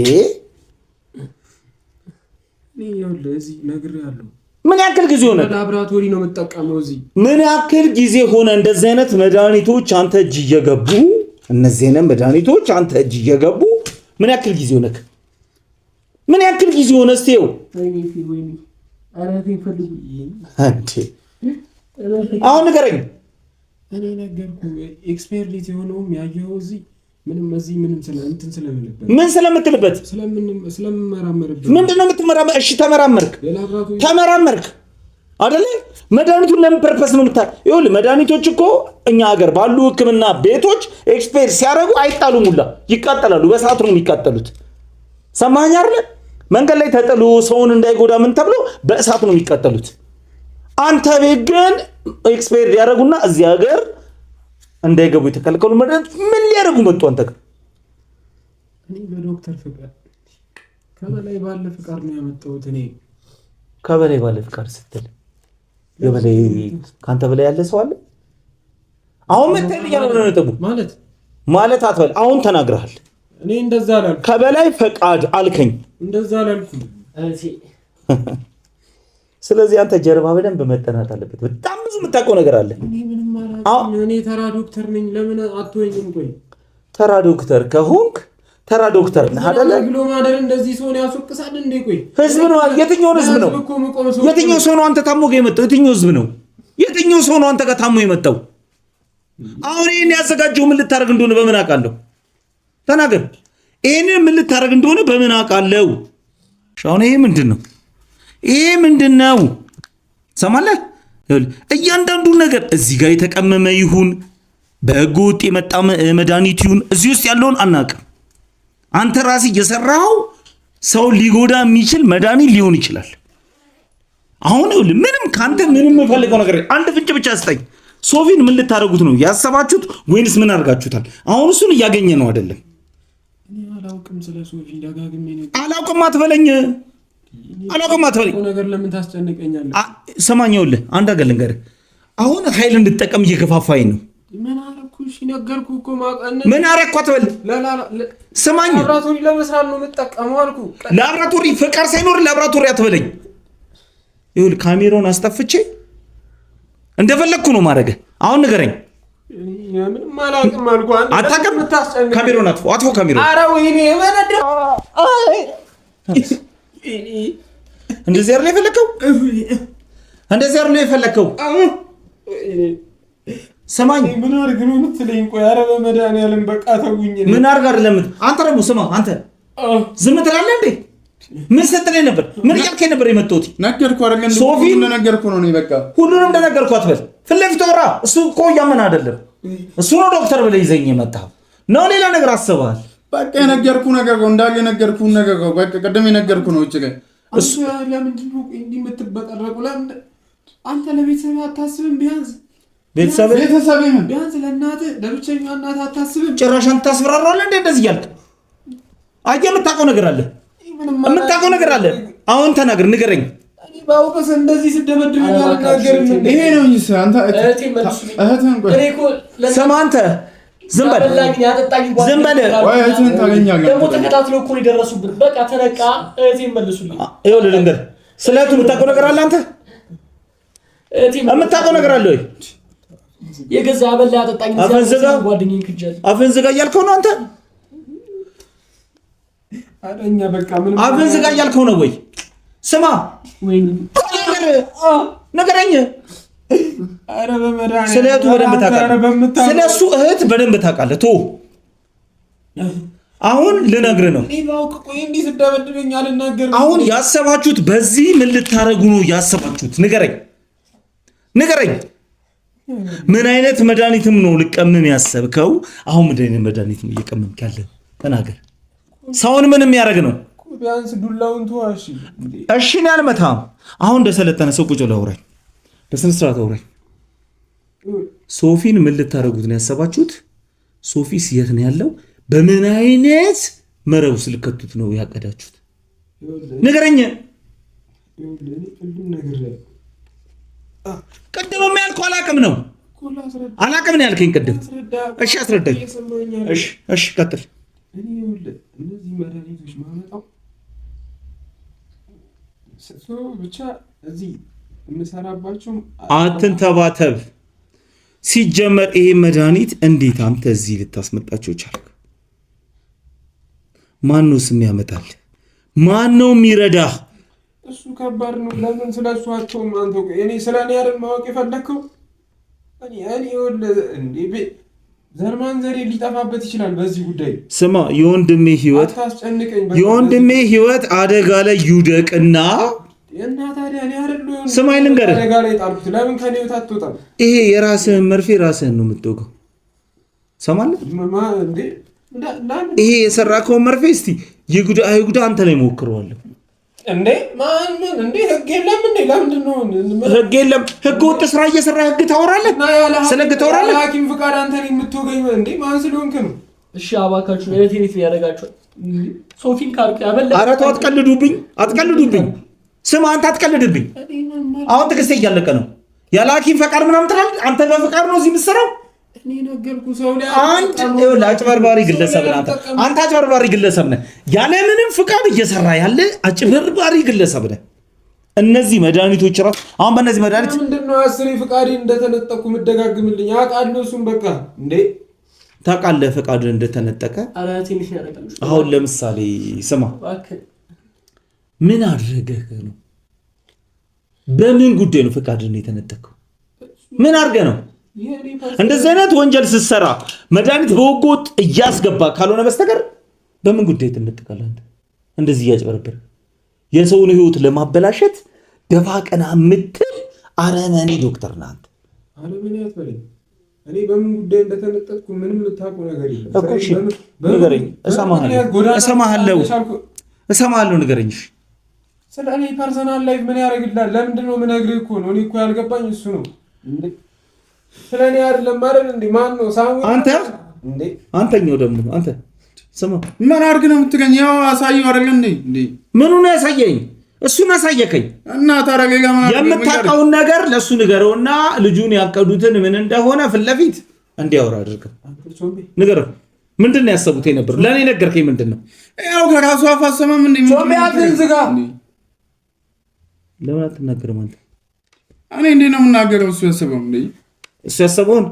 ምን ያክል ጊዜ ሆነ? ላብራቶሪ ነው የምጠቀመው እዚህ። ምን ያክል ጊዜ ሆነ እንደዚህ አይነት መድኃኒቶች አንተ እጅ እየገቡ እነዚህ አይነት መድኃኒቶች አንተ እጅ እየገቡ ምን ያክል ጊዜ ሆነክ? ምን ያክል ጊዜ ሆነ? እስቴው አሁን ንገረኝ። እኔ ነገርኩህ። ኤክስፐርት የሆነውም ያየኸው እዚህ ምንም ስለምልበት ምን ስለምትልበት ስለምመራመርበት ምንድን ነው የምትመራመር? እሺ ተመራመርክ አይደለ? መድኃኒቱን ለምን ፐርፐስ ነው ይኸውልህ መድኃኒቶች እኮ እኛ ሀገር ባሉ ህክምና ቤቶች ኤክስፐርት ሲያደርጉ አይጣሉም፣ ሁላ ይቃጠላሉ። በሰዓት ነው የሚቃጠሉት። ሰማኸኝ አይደለ? መንገድ ላይ ተጥሎ ሰውን እንዳይጎዳ ምን ተብሎ በእሳት ነው የሚቃጠሉት። አንተ ቤት ግን ኤክስፐርት ያደርጉና እዚህ ሀገር እንዳይገቡ የተከለከሉ መድኃኒት ምን ሊያደርጉ መጡ? አንተ ጋር እኔ በዶክተር ፍቃድ ከበላይ ባለ ፍቃድ ነው ያመጣሁት። እኔ ከበላይ ባለ ፍቃድ ስትል የበላይ ካንተ በላይ ያለ ሰው አለ? አሁን መተል ያለው ነጥቡ ማለት አትበል። አሁን ተናግረሃል። እኔ እንደዛ አላልኩም። ከበላይ ፍቃድ አልከኝ። እንደዛ አላልኩም። ስለዚህ አንተ ጀርባ በደንብ መጠናት አለበት። በጣም ብዙ የምታውቀው ነገር አለ። እኔ ተራ ዶክተር ነኝ። ለምን አትወኝም? ቆይ ተራ ዶክተር ከሆንክ ተራ ዶክተር ነህ አይደለ? ብሎ ማደር እንደዚህ ሰውን ያስወቅሳል እንዴ? ቆይ ህዝብ ነው። የትኛውን ህዝብ ነው? የትኛው ሰው ነው አንተ ታሞ ጋር የመጣው? የትኛው ህዝብ ነው? የትኛው ሰው ነው አንተ ጋር ታሞ የመጣው? አሁን ይሄን ያዘጋጀው ምን ልታረግ እንደሆነ በምን አውቃለሁ? ተናገር። ይሄንን ምን ልታረግ እንደሆነ በምን አውቃለሁ? ሻውን ይሄ ምንድነው? ይሄ ምንድነው? ሰማለህ? እያንዳንዱ ነገር እዚህ ጋር የተቀመመ ይሁን በህገ ወጥ የመጣ መድኃኒት ይሁን እዚህ ውስጥ ያለውን አናውቅም። አንተ ራስህ እየሰራው ሰው ሊጎዳ የሚችል መድኃኒት ሊሆን ይችላል። አሁን ምንም ካንተ ምንም የምፈልገው ነገር አንድ ፍንጭ ብቻ ስጠኝ። ሶፊን ምን ልታደርጉት ነው ያሰባችሁት? ወይንስ ምን አድርጋችሁታል? አሁን እሱን እያገኘ ነው አይደለም? እኔ አላውቅም ስለ ሶፊ ደጋግሜ ነው አላውቅም አትበለኝ ነገር ለምን ታስጨንቀኛለህ? ሰማኝ ይኸውልህ አንድ ነገር ልንገርህ አሁን ኃይል እንድትጠቀም እየገፋፋኝ ነው። ምን አረኩሽ? ነገርኩህ እኮ ማቀነ ምን አረኩ አትበል። ስማኝ ላብራቶሪ ለመስራት ነው የምጠቀመው አልኩ። ላብራቶሪ ፍቃድ ሳይኖር ላብራቶሪ አትበለኝ። ይኸውልህ ካሜራውን አስጠፍቼ እንደፈለግኩ ነው ማድረግ። አሁን ንገረኝ። ምንም አላውቅም አልኩ። አታውቅም? ካሜራውን አጥፎ ካሜራውን። ኧረ ወይኔ ወነደ እንደዚህ አይደል የፈለከው? እንደዚህ አይደል የፈለከው? ሰማኝ ምን አድርግ ነው የምትለኝ? ቆይ ኧረ በመድኃኒዓለም በቃ ተውኝ። ምን አድርግ አይደለም አንተ ደግሞ ስማ አንተ ዝም ትላለህ እንዴ? ምን ስትለኝ ነበር? ምን እያልከኝ ነበር የመጣሁት? ነገርኩህ አይደል? ሶፊን ነገርኩህ ነው። እኔ በቃ ሁሉንም እንደነገርኩህ አትበል። ፊት ለፊት ወራ እሱ እኮ እያመን አይደለም። እሱ ነው ዶክተር ብለህ ይዘኝ የመጣኸው ነው። ሌላ ነገር አስበሃል? በቃ የነገርኩህ ነገር ነው እንዳለ የነገርኩህ ነገር ነው። በቃ ቀደም የነገርኩህ ነው። እጭ ግን እሱ ለምንድን ነው እንዲህ የምትበጠረቁ? ለምን አንተ ለቤተሰብ አታስብም? ቢያንስ ቤተሰብ ቢያንስ ለእናትህ ለብቸኛ እናትህ አታስብም? ጭራሽ አንተ ታስፈራራለህ እንዴ? እንደዚህ እያልክ አየህ፣ የምታውቀው ነገር አለ፣ የምታውቀው ነገር አለ። አሁን ተናገር፣ ንገረኝ። እኔ ባውቅስ እንደዚህ ስደበድብኝ አልናገርም። ይሄ ነው እንጂ አንተ እህትህን ቆይ ስማ አንተ ዝም በል ዝም በል። እህትህን ታገኛለህ። ደግሞ ተከታትለው እኮ የደረሱብን። በቃ ተነቃ። እህቴን መልሱልኝ። ይኸውልህ ልንገርህ፣ ስለ እህቱ የምታውቀው ነገር አለ። አንተ የምታውቀው ነገር አለ ወይ? የገዛ አበላ ያጠጣኝ ጓደኛዬን ክጃለሁ። አፍህን ዝጋ እያልከው ነው አንተ? አደኛ በቃ ምን አፍህን ዝጋ እያልከው ነው ወይ? ስማ ወይኔ ንገረኝ። ኧረ በመድኃኒዓለም ስለ እህቱ በደንብ ታውቃለህ። ስለ እሱ እህት በደንብ ታውቃለህ። ቶ አሁን ልነግርህ ነው። እኔ ባውቅ ቆይ እንዲህ ስደበድበኝ አልናገርም። አሁን ያሰባችሁት በዚህ ምን ልታረጉ ነው ያሰባችሁት? ንገረኝ። ምን አይነት መድኃኒትም ነው ልቀምም ያሰብከው? አሁን ምን አይነት መድኃኒት ነው እየቀመምክ ያለ? ተናገር። ሰውን ምን የሚያደርግ ነው? ቢያንስ ዱላውን ተዋሽ። እሺ እኔ አልመታም። አሁን እንደሰለጠነ ሰው ቁጭ ብለህ አውራኝ፣ በስነ ስርዓት አውራኝ። ሶፊን ምን ልታረጉት ነው ያሰባችሁት? ሶፊስ የት ነው ያለው? በምን አይነት መረብ ውስጥ ልከቱት ነው ያቀዳችሁት? ንገረኝ። ቅድም ያልከው አላቅም ነው አላቅም ነው ያልከኝ ቅድም። እሺ አስረዳኝ። እሺ ቀጥል። እነዚህ መድኃኒቶች ማመጣው ብቻ እዚህ የምሰራባቸው አትንተባተብ። ሲጀመር ይሄ መድኃኒት እንዴት አንተ እዚህ ልታስመጣቸው ቻልክ? ማነው ስም ያመጣል? ማነው የሚረዳህ? እሱ ከባድ ነው። ለምን ስለሱ አትተውም አንተ? እኔ ስለኔ አይደል ማወቅ የፈለከው? እኔ እንዴ ዘርማን ዘሬ ሊጠፋበት ይችላል በዚህ ጉዳይ። ስማ የወንድሜ ህይወት አደጋ ላይ ይውደቅና እና ታዲያ እኔ አይደል ስማኝ ልንገርህ፣ አደጋ ላይ ጣልኩት። ለምን ከኔ ህይወት አትወጣም? ይሄ የራስህን መርፌ ራስህን ነው የምትወጋው። ሰማለህ? እንዴ ይሄ የሰራከውን መርፌ እስቲ ይጉዳ አንተ ላይ ሞክረዋለሁ። እንዴ ማን እንዴ ህግ የለም እንዴ? ለምንድን ነው ህግ የለም? ህግ ወጥ ስራ እየሰራ ህግ ታወራለህ? ስለ ህግ ታወራለህ? ሐኪም ፍቃድ አንተ ነህ የምትወገኝ እንዴ? ማን ስለሆንክ ነው? እሺ አባካችሁ ለቴሌት ያደርጋችሁ ሶፊን ካርክ ያበለ ኧረ ተው አትቀልዱብኝ። ስማ አንተ አትቀልድብኝ። አሁን ትዕግስቴ እያለቀ ነው። ያለ ሐኪም ፈቃድ ምናምን ትላለህ አንተ። በፈቃድ ነው እዚህ የምትሰራው? እኔ ነገርኩህ። ሰው ላይ አንተ አጭበርባሪ ግለሰብ ነህ። አንተ አጭበርባሪ ግለሰብ ነህ። ያለ ምንም ፍቃድ እየሰራ ያለ አጭበርባሪ ግለሰብ ነህ። እነዚህ መድኃኒቶች ራሱ አሁን በእነዚህ መድኃኒት ምንድነው አስሬ ፍቃድ እንደተነጠቁ ምደጋግምልኝ አውቃለሁ። እሱም በቃ እንዴ ታውቃለህ ፍቃድ እንደተነጠቀ። አረ ትንሽ ያደርጋችሁ። አሁን ለምሳሌ ስማ፣ ምን አድርገህ ነው? በምን ጉዳይ ነው ፍቃድ የተነጠቀው? ምን አድርገህ ነው? እንደዚህ አይነት ወንጀል ስትሰራ መድኃኒት በወጎት እያስገባ ካልሆነ በስተቀር በምን ጉዳይ ትነጠቃለህ? አንተ እንደዚህ እያጭበረበርክ የሰውን ህይወት ለማበላሸት ደፋ ቀና የምትል አረመኔ ዶክተር ነህ አንተ። አረመኔ አትበለኝ። እኔ በምን ጉዳይ እንደተነጠቅኩ ምንም የምታውቀው ነገር የለም እኮ። እሺ ንገረኝ፣ እሰማሃለሁ። ንገረኝ። ስለ እኔ ፐርሰናል ላይፍ ምን ያደርግልሃል? ለምንድን ነው የምነግርህ እኮ ነው። እኔ እኮ ያልገባኝ እሱ ነው። ስለ እኔ አይደለም አይደል እንዴ? ማን ነው ሳሙኤል? አንተኛው ደግሞ አንተ ስማ ምን አድርግ ነው የምትገኝ? ያው አሳየው አይደል እንዴ? ምኑን ያሳየኝ? እሱን አሳየከኝ እና ታዲያ ሌላ ምን የምታውቀውን ነገር ለሱ ንገረውና ልጁን ያቀዱትን ምን እንደሆነ ፊት ለፊት እንዲያወራ አድርገው ንገረው። ምንድን ነው ያሰቡት የነበረው? ለእኔ ነገርከኝ። ምንድን ነው ያው ከራሱ አፋሰመም እንዴ? ሶሚያትን ዝጋ። ለምን አትናገርም አንተ? እኔ እንዴ ነው የምናገረው? እሱ ያሰበው እንዴ? እሱ ያሰበውን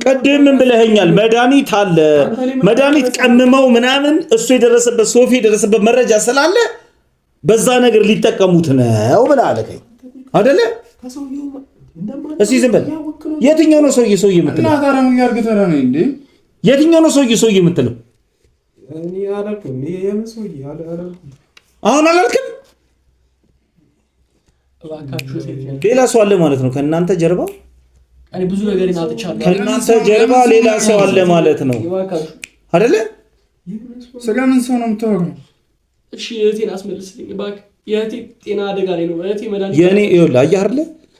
ቀደም ምን ብለኸኛል? መድኃኒት አለ መድኃኒት ቀምመው ምናምን እሱ የደረሰበት ሶፊ የደረሰበት መረጃ ስላለ በዛ ነገር ሊጠቀሙት ነው ብለህ አለከኝ አይደለ? እስኪ ዝም በል። የትኛው ነው ሰውዬ የምትለው? እና ታዲያ ምን ያርግ ታዲያ ነው እንዴ? የትኛው ነው ሰውዬ የምትለው? እኔ አላልኩም። የምን ሰውዬ አላልኩም። አሁን አላልክም? ሌላ ሰው አለ ማለት ነው ከእናንተ ጀርባ። እኔ ብዙ ነገር እናጥቻለሁ። ከእናንተ ጀርባ ሌላ ሰው አለ ማለት ነው አይደለ? ስለምን ሰው ነው የምታወራው? እሺ እህቴን አስመልስልኝ እባክህ። የእህቴ ጤና አደጋ ላይ ነው። እህቴ መድኃኒት የኔ ይኸውልህ፣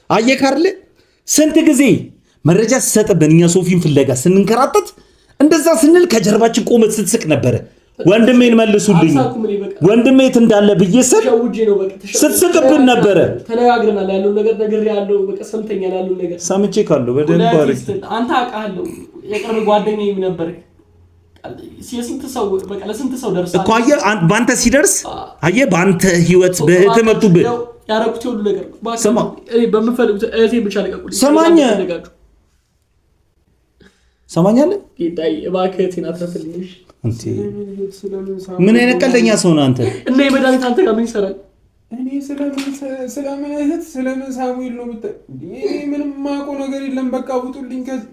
አየህ አይደለ? ስንት ጊዜ መረጃ ሲሰጥብን እኛ ሶፊን ፍለጋ ስንንከራተት እንደዛ ስንል ከጀርባችን ቆመት ስትስቅ ነበረ። ወንድሜን መልሱልኝ፣ ወንድሜ የት እንዳለ ብዬ ስል ስትስቅብን ነበረ። ተነጋግረናል። ያለው ነገር ነግሬሃለሁ። በቃ ሰምተኛል። ያለው ነገር ሰምቼ ካለው በደንብ አሪፍ። አንተ አውቃለሁ፣ የቅርብ ጓደኛዬም ነበር። ለስንት ሰው ደርሳለህ እኮ አየህ፣ በአንተ ሲደርስ አየህ፣ በአንተ ህይወት በእህትህ መጡብህ ያደረኩት ሁሉ ነገር ስማ፣ በምፈልጉት እህቴ ብቻ ለቀቁልኝ። ሰማኛለህ? ጌታዬ እባክህ እህቴን አትረፍልኝ። ምን አይነት ቀልደኛ ሰው ነህ አንተ? እና የመድኃኒት አንተ ጋር ምን ይሰራል? እኔ ስለምን እህት ስለምን ሳሙኤል ነው የምትለው? እኔ ምንም የማውቀው ነገር የለም። በቃ ውጡልኝ ከዚህ።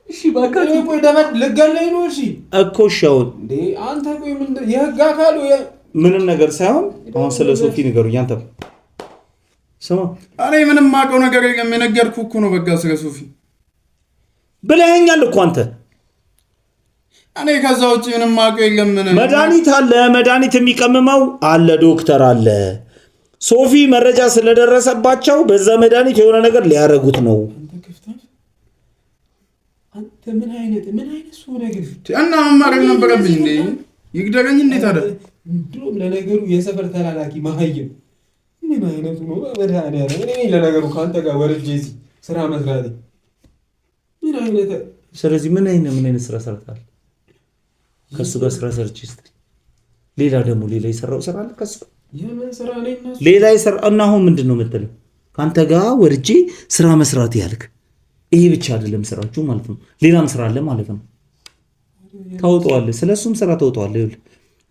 እሺ ባካችሁ። ቆይ ደመድ ልገለኝ ነው? እሺ እኮ ሻውን እንዴ አንተ ቆይ ምን የህግ አካል ምንም ነገር ሳይሆን አሁን ስለ ሶፊ ንገሩኝ። አንተ ስማ፣ እኔ ምንም የማውቀው ነገር የለም። የነገርኩህ እኮ ነው በቃ ስለ ሶፊ ብለኸኛል እኮ አንተ። እኔ ከዛ ውጭ ምንም የማውቀው የለም። መድኃኒት አለ፣ መድኃኒት የሚቀምመው አለ፣ ዶክተር አለ። ሶፊ መረጃ ስለደረሰባቸው በዛ መድኃኒት የሆነ ነገር ሊያረጉት ነው። አንተ ምን አይነት ሰው ነገር እና ምን ማድረግ ነበረብኝ እንዴ? ይግደረኝ እንዴት አለ? ድሮም ለነገሩ የሰፈር ተላላኪ መሀይም ምን አይነቱ ነው? በመድኃኒዓለም እኔ ለነገሩ ከአንተ ጋር ወርጄ እዚህ ስራ መስራት ምን አይነት። ስለዚህ ምን አይነት ስራ ሰርታል? ከሱ ጋር ስራ ሰርች እስቲ። ሌላ ደግሞ ሌላ የሰራው ስራ አለ ከሱ የምን ስራ ላይ ነው? ሌላ ይሰራ እና አሁን ምንድነው የምትለው? ካንተ ጋር ወርጄ ስራ መስራት ያልክ ይሄ ብቻ አይደለም ስራችሁ ማለት ነው። ሌላም ስራ አለ ማለት ነው። ታውጣዋለህ፣ ስለሱም ስራ ታውጣዋለህ። ይኸውልህ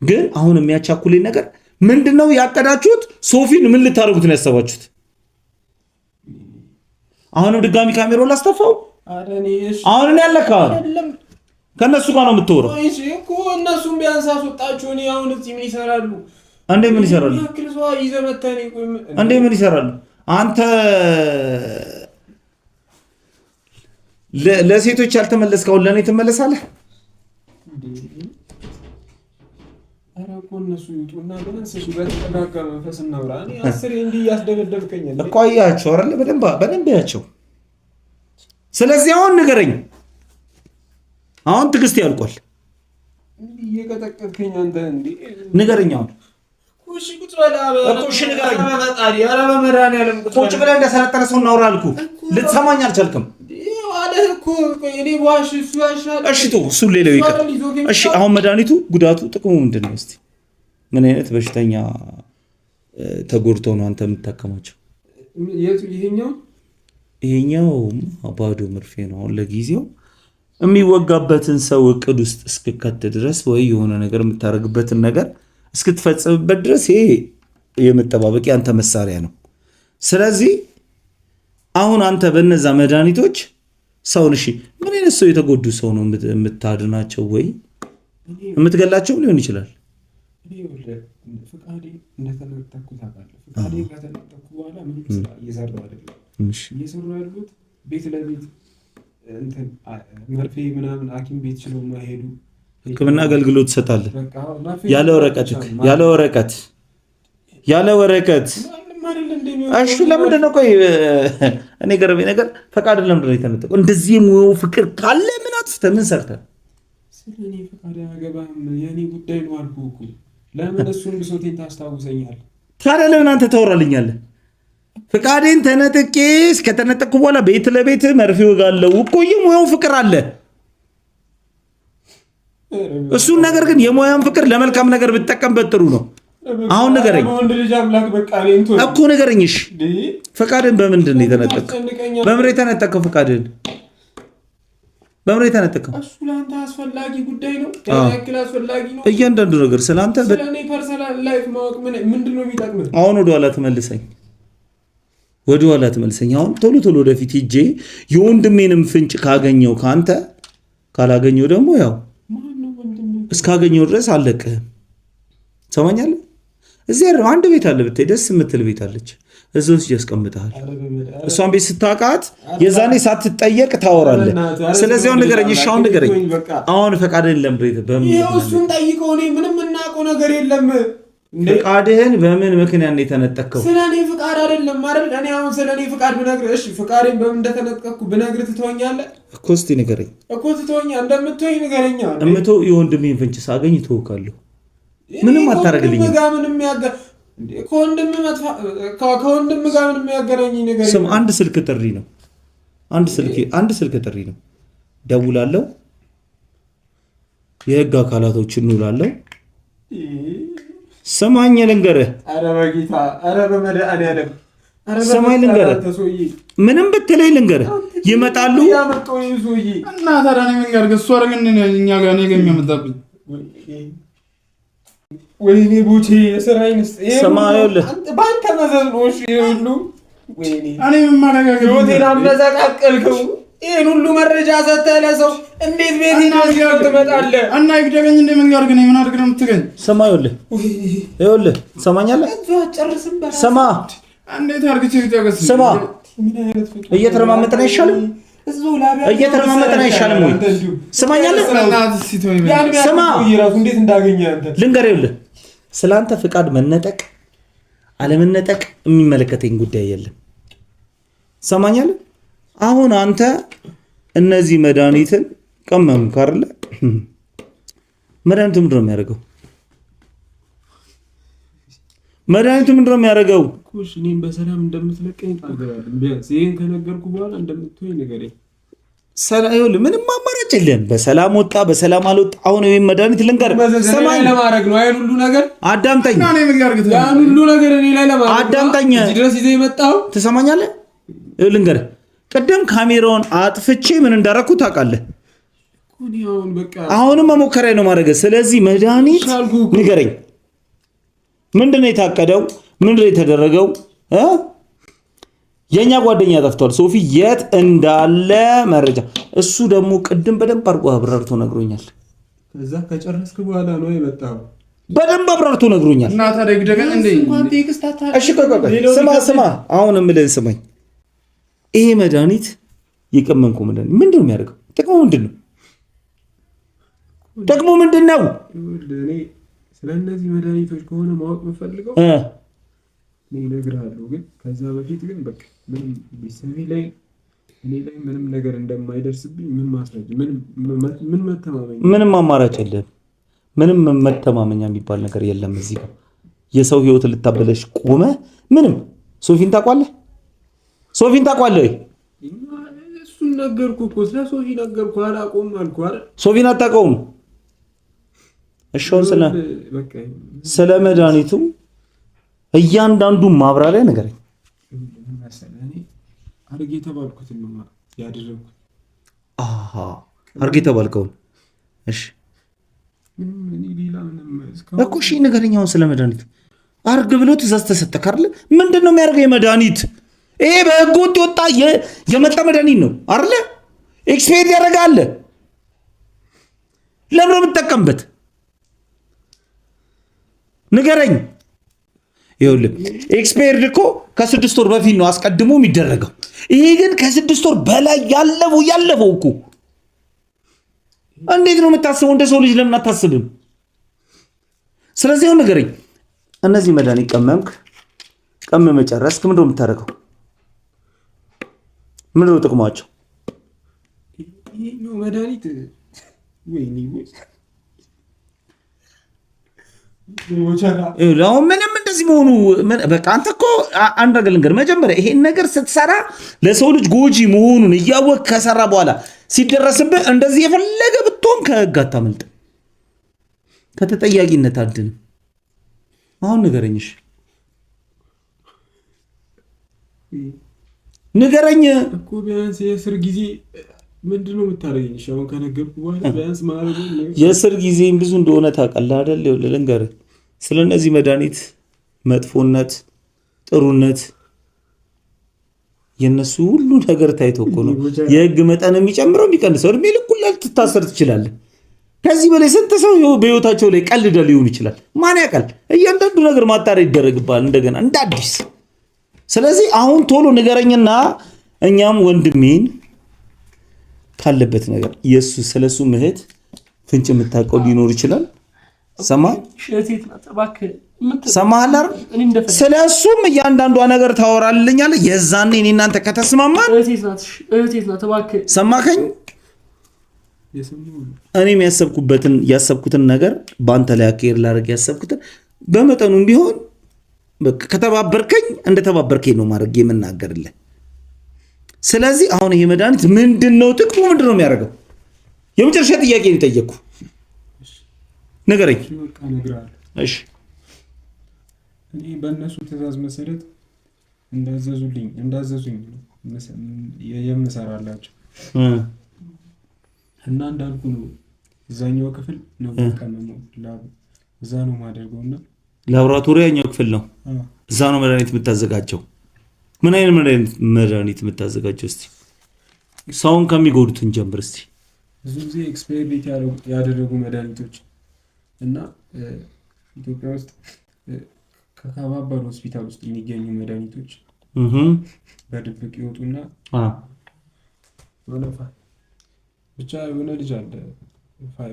ግን አሁን የሚያቻኩልኝ ነገር ምንድነው? ያቀዳችሁት ሶፊን ምን ልታረጉት ነው ያሰባችሁት? አሁንም ድጋሚ ካሜራውን ላስተፋው? አሁን እኔ ያለካ ከነሱ ጋር ነው የምትወራው። እሺ እኮ እነሱም ቢያንስ አስወጣችሁ። እኔ አሁን እዚህ ምን ይሰራሉ? እንዴ ምን ይሰራሉ? እንዴ ምን ይሰራሉ? አንተ ለሴቶች ያልተመለስከው ለኔ ትመለሳለህ? ኧረ እኮ እነሱ ይውጡና ቢያንስ በተረጋጋ መንፈስ እናውራ። እኔ አስሬ እንዲህ እያስደበደብከኝ እኮ አያቸው አይደል? በደንብ ያቸው። ስለዚህ አሁን ንገረኝ። አሁን ትዕግስት ያልቋል። እንዲህ እየቀጠቀጥከኝ አንተ እንዴ ንገረኝ አሁን። እሺ ቁጭ በላ እሺ ንገረኝ። ኧረ በመድኃኒዓለም ቁጭ ብለህ እንደሰለጠነ ሰው እናውራ አልኩህ። ልትሰማኝ አልቻልክም። እሺ ተው፣ እሱን ሌላው ይቀር። እሺ አሁን መድኃኒቱ ጉዳቱ ጥቅሙ ምንድን ነው? እስኪ ምን አይነት በሽተኛ ተጎድተው ነው አንተ የምታከማቸው? ይሄኛው ባዶ መርፌ ነው። አሁን ለጊዜው የሚወጋበትን ሰው እቅድ ውስጥ እስክከት ድረስ ወይ የሆነ ነገር የምታደርግበትን ነገር እስክትፈጽምበት ድረስ ይሄ የመጠባበቂያ አንተ መሳሪያ ነው። ስለዚህ አሁን አንተ በነዛ መድኃኒቶች ሰውን እሺ ምን አይነት ሰው የተጎዱ ሰው ነው የምታድናቸው ወይ የምትገላቸው ሊሆን ይችላል። ፍቃዴ እንደተነጠኩ ታውቃለህ። ፍቃዴ ከተነጠኩ በኋላ ምንም ስራ እየሰራሁ አይደለም። እየሰራሁ ያሉት ቤት ለቤት እንትን መርፌ ምናምን ሐኪም ቤት ችለው ማይሄዱ ሕክምና አገልግሎት ትሰጣለህ ያለ ወረቀት። እሺ ለምንድን ነው ቆይ እኔ ገረመኝ ነገር ፈቃድ ለምንድን ነው የተነጠቀው? እንደዚህ ሙሉ ፍቅር ካለ ምን አጥፍተህ ምን ሰርተህ? ስለኔ ፈቃድ አያገባም። የኔ ጉዳይ ነው አልኩህ እኮ። ለምን እሱን ብሶቴን ታስታውሰኛለህ? ታዲያ ለምን አንተ ታወራልኛለህ? ፍቃዴን ተነጥቄ እስከተነጠቅኩ በኋላ ቤት ለቤት መርፌ ወጋለሁ እኮ የሙያው ፍቅር አለ። እሱን ነገር ግን የሙያን ፍቅር ለመልካም ነገር ብትጠቀምበት ጥሩ ነው። አሁን ንገረኝ እኮ ንገረኝ። እሺ ፍቃድን በምንድን ነው የተነጠቅከው? በምሬ የተነጠቅከው ፍቃድን በምሬ የተነጠቅከው? እሱ ለአንተ አስፈላጊ ጉዳይ ነው። ያክል አስፈላጊ ነው። እያንዳንዱ ነገር ስለአንተ ስለኔ ፐርሰናል ላይፍ ማወቅ ምንድን ነው የሚጠቅምህ? አሁን ወደኋላ ትመልሰኝ፣ ወደኋላ ትመልሰኝ። አሁን ቶሎ ቶሎ ወደፊት ሂጄ የወንድሜንም ፍንጭ ካገኘው ከአንተ ካላገኘው ደግሞ ያው እስካገኘው ድረስ አለቅህም። ሰማኛለህ? እዚህ አንድ ቤት አለ ብታይ ደስ የምትል ቤት አለች። እዛው ውስጥ ያስቀምጣል። እሷን ቤት ስታውቃት የዛኔ ሳትጠየቅ ታወራለህ። ስለዚህ አሁን ንገረኝ። እሺ አሁን ንገረኝ። አሁን ፈቃድህን እሱን ጠይቀው። እኔ ምንም የማውቀው ነገር የለም። ፈቃድህን በምን ምክንያት ነው የተነጠቅከው? ስለኔ ፍቃድ አይደለም አይደል? እኔ አሁን ስለኔ ፍቃድ ብነግርህ እሺ፣ ፍቃዴን በምን እንደተነጠቅኩ ብነግርህ ትተወኛለህ እኮ? እስኪ ንገረኝ እኮ። ትተወኛለህ? እንደምትተወኝ ንገረኛ። የወንድሜን ፍንጭ ሳገኝ ትወካለሁ። ምንም አታደርግልኝም። ከወንድም ጋር ምንም የሚያገናኝ ነገር ስም አንድ ስልክ ጥሪ ነው። አንድ ስልክ ጥሪ ነው። ደውላለሁ፣ የህግ አካላቶች እንውላለሁ። ሰማኝ ልንገርህ። ኧረ በጌታ ኧረ በመድኃኒዓለም ሰማኝ ልንገርህ። ምንም ብትለኝ ልንገርህ ይመጣሉ። እና ታዲያ እኔ ምን ጋር እሱ አረግን እኛ ጋር እኔ ጋር የሚያመጣብኝ ወይኔ ቡቼ የስራዬንስ ሰማዩልህ ባንተ መዘዝ ነው። እሺ ይሁሉ ወይኔ እኔ ምን ማረጋገጥ ሆቴል አመዛቃቀልከው። ይሄን ሁሉ መረጃ ሰተህ ለሰው እንዴት ቤት ይናገር ትመጣለህ? እና ይግደገኝ እንደ ምን ጋር ግን ምን አድርግ ነው የምትገኝ? ሰማዩልህ ይኸውልህ፣ ሰማኛለህ? ሰማ እንዴት አድርግቼ ይተገስ ሰማ እየተረማመጥን አይሻልም? እየተረማመጥን አይሻልም ወይ? ሰማኛለህ? ሰማ ይራሱ እንዴት እንዳገኘ አንተ ልንገርህ። ይኸውልህ ስላንተ ፍቃድ መነጠቅ አለመነጠቅ የሚመለከተኝ ጉዳይ የለም። ሰማኛለህ? አሁን አንተ እነዚህ መድኃኒትን ቀመምክ አይደለ? መድኃኒቱ ምንድን ነው የሚያደርገው? መድኃኒቱ ምንድን ነው የሚያደርገው? እኔም በሰላም እንደምትለቀኝ ታገባለህ። ቢያንስ ይሄን ከነገርኩ በኋላ እንደምትሆኝ ንገረኝ። ይኸውልህ ምንም አማራጭ የለም። በሰላም ወጣ በሰላም አልወጣ አሁን ይሄን መድኃኒት ልንገርህ ሰማኝ ለማድረግ ነው አይደል? ሁሉ ነገር አዳምጠኝ። ያን ሁሉ ነገር እኔ ላይ ለማድረግ አዳምጠኝ። እዚህ ድረስ ይዘህ የመጣው ትሰማኛለህ? ልንገርህ ቅድም ካሜራውን አጥፍቼ ምን እንዳደረኩ ታውቃለህ? አሁንም መሞከሪያ ነው ማድረግ። ስለዚህ መድኃኒት ንገረኝ። ምንድን ነው የታቀደው? ምንድን ነው የተደረገው? የኛ ጓደኛ ጠፍቷል። ሶፊ የት እንዳለ መረጃ እሱ ደግሞ ቅድም በደንብ አድርጎ አብራርቶ ነግሮኛል። ከዛ ከጨረስክ በኋላ ነው የመጣው። በደንብ አብራርቶ ነግሮኛል። እና ታዲያ ይግደገን እንዴ? እሺ ስማ አሁን የምልህን ስማኝ። ይሄ መድኃኒት የቀመምከው መድኃኒት ምንድን ነው የሚያደርገው? ጥቅሙ ምንድን ነው? ጥቅሙ ምንድን ነው? እኔ ስለ እነዚህ መድኃኒቶች ከሆነ ማወቅ የምፈልገው እኔ እነግርሃለሁ። ግን ከዛ በፊት ግን በቃ ምንም ቤተሰቤ ላይ እኔ ላይ ምንም ነገር እንደማይደርስብኝ ምን ማስረጃ ምን መተማመኛ ምንም አማራጭ የለም። ምንም መተማመኛ የሚባል ነገር የለም። እዚህ ጋር የሰው ህይወት ልታበለሽ ቆመ። ምንም ሶፊን ታውቃለህ? ሶፊን ታውቃለህ ወይ? እሱን ነገርኩህ እኮ ስለ ሶፊ ነገርኩህ። አላውቀውም አልኩህ አይደል? ሶፊን አታውቀውም? እሺ አሁን ስለ መድኃኒቱ እያንዳንዱ ማብራሪያ ንገረኝ። አርጌ የተባልኩትን ነው ያደረኩት። አርጌ የተባልከውን እሺ እኮ እሺ ንገረኝ። አሁን ስለ መድኃኒቱ አርግ ብሎ ትእዛዝ ተሰጠህ አይደል? ምንድን ነው የሚያደርገው የመድኃኒት? ይሄ በህገ ወጥ የወጣ የመጣ መድኃኒት ነው አይደል? ኤክስፔሪየንስ ያደርጋል። ለምን ነው የምትጠቀምበት? ንገረኝ። ይኸውልህ ኤክስፔሪየንስ እኮ ከ6 ወር በፊት ነው አስቀድሞ የሚደረገው። ይሄ ግን ከ6 ወር በላይ ያለፈው እኮ። እንዴት ነው የምታስበው? እንደ ሰው ልጅ ለምን አታስብም? ስለዚህ አሁን ንገረኝ። እነዚህ መድኃኒት ቀመመ ጨረስክ፣ ምንድን ነው የምታደርገው? ምንድን ነው ጥቅማቸው? ይሄኛው መድኃኒት ምንም እንደዚህ መሆኑ በቃ አንተ እኮ አንድ ነገር ልንገርህ፣ መጀመሪያ ይሄን ነገር ስትሰራ ለሰው ልጅ ጎጂ መሆኑን እያወቅህ ከሰራ በኋላ ሲደረስብህ እንደዚህ የፈለገ ብትሆን ከህግ አታመልጥም፣ ከተጠያቂነት አድንም። አሁን ንገረኝሽ፣ ንገረኝ እኮ ቢያንስ የእስር ጊዜ ምንድን ነው የምታደርገኝ? አሁን ከነገርኩ በኋላ ቢያንስ ማለት ነው የእስር ጊዜም ብዙ እንደሆነ ታውቃለህ አይደል? ልንገርህ ስለነዚህ መድኃኒት መጥፎነት፣ ጥሩነት የነሱ ሁሉ ነገር ታይቶ እኮ ነው የህግ መጠን የሚጨምረው የሚቀንሰው። እድሜ ልኩን ልትታሰር ትችላለህ። ከዚህ በላይ ስንት ሰው በህይወታቸው ላይ ቀልደ ሊሆን ይችላል። ማን ያውቃል? እያንዳንዱ ነገር ማጣሪያ ይደረግባል እንደገና እንደ አዲስ። ስለዚህ አሁን ቶሎ ንገረኝና እኛም ወንድሜን ካለበት ነገር የሱ ስለሱ ምህት ፍንጭ የምታውቀው ሊኖር ይችላል። ሰማሃል አይደል? ስለሱም እያንዳንዷ ነገር ታወራልኛለህ። የዛኔ እኔ እናንተ ከተስማማን ሰማከኝ። እኔም ያሰብኩትን ነገር በአንተ ላይ አካሄድ ላደርግ ያሰብኩትን በመጠኑም ቢሆን በቃ ከተባበርከኝ እንደተባበርከኝ ነው ማድረግ የምናገርልህ። ስለዚህ አሁን ይሄ መድኃኒት ምንድነው ጥቅሙ? ምንድነው የሚያደርገው? የመጨረሻ ጥያቄ ነው የጠየቅኩ። ንገረኝ። እሺ እኔ በእነሱ ትዕዛዝ መሰረት እንዳዘዙኝ የምሰራላቸው እና እንዳልኩ ነው። እዛኛው ክፍል ነው ቀመመው ላብ እዛ ነው ማደርገውና ላቦራቶሪ ያኛው ክፍል ነው። እዛ ነው መድኃኒት የምታዘጋጀው። ምን አይነት መድኃኒት የምታዘጋጀው? እስቲ ሰውን ከሚጎዱትን ጀምር እስቲ። ብዙ ጊዜ ኤክስፔሪሜንት ያደረጉ መድኃኒቶች እና ኢትዮጵያ ውስጥ ከከባባድ ሆስፒታል ውስጥ የሚገኙ መድኃኒቶች በድብቅ ይወጡና ብቻ የሆነ ልጅ አለ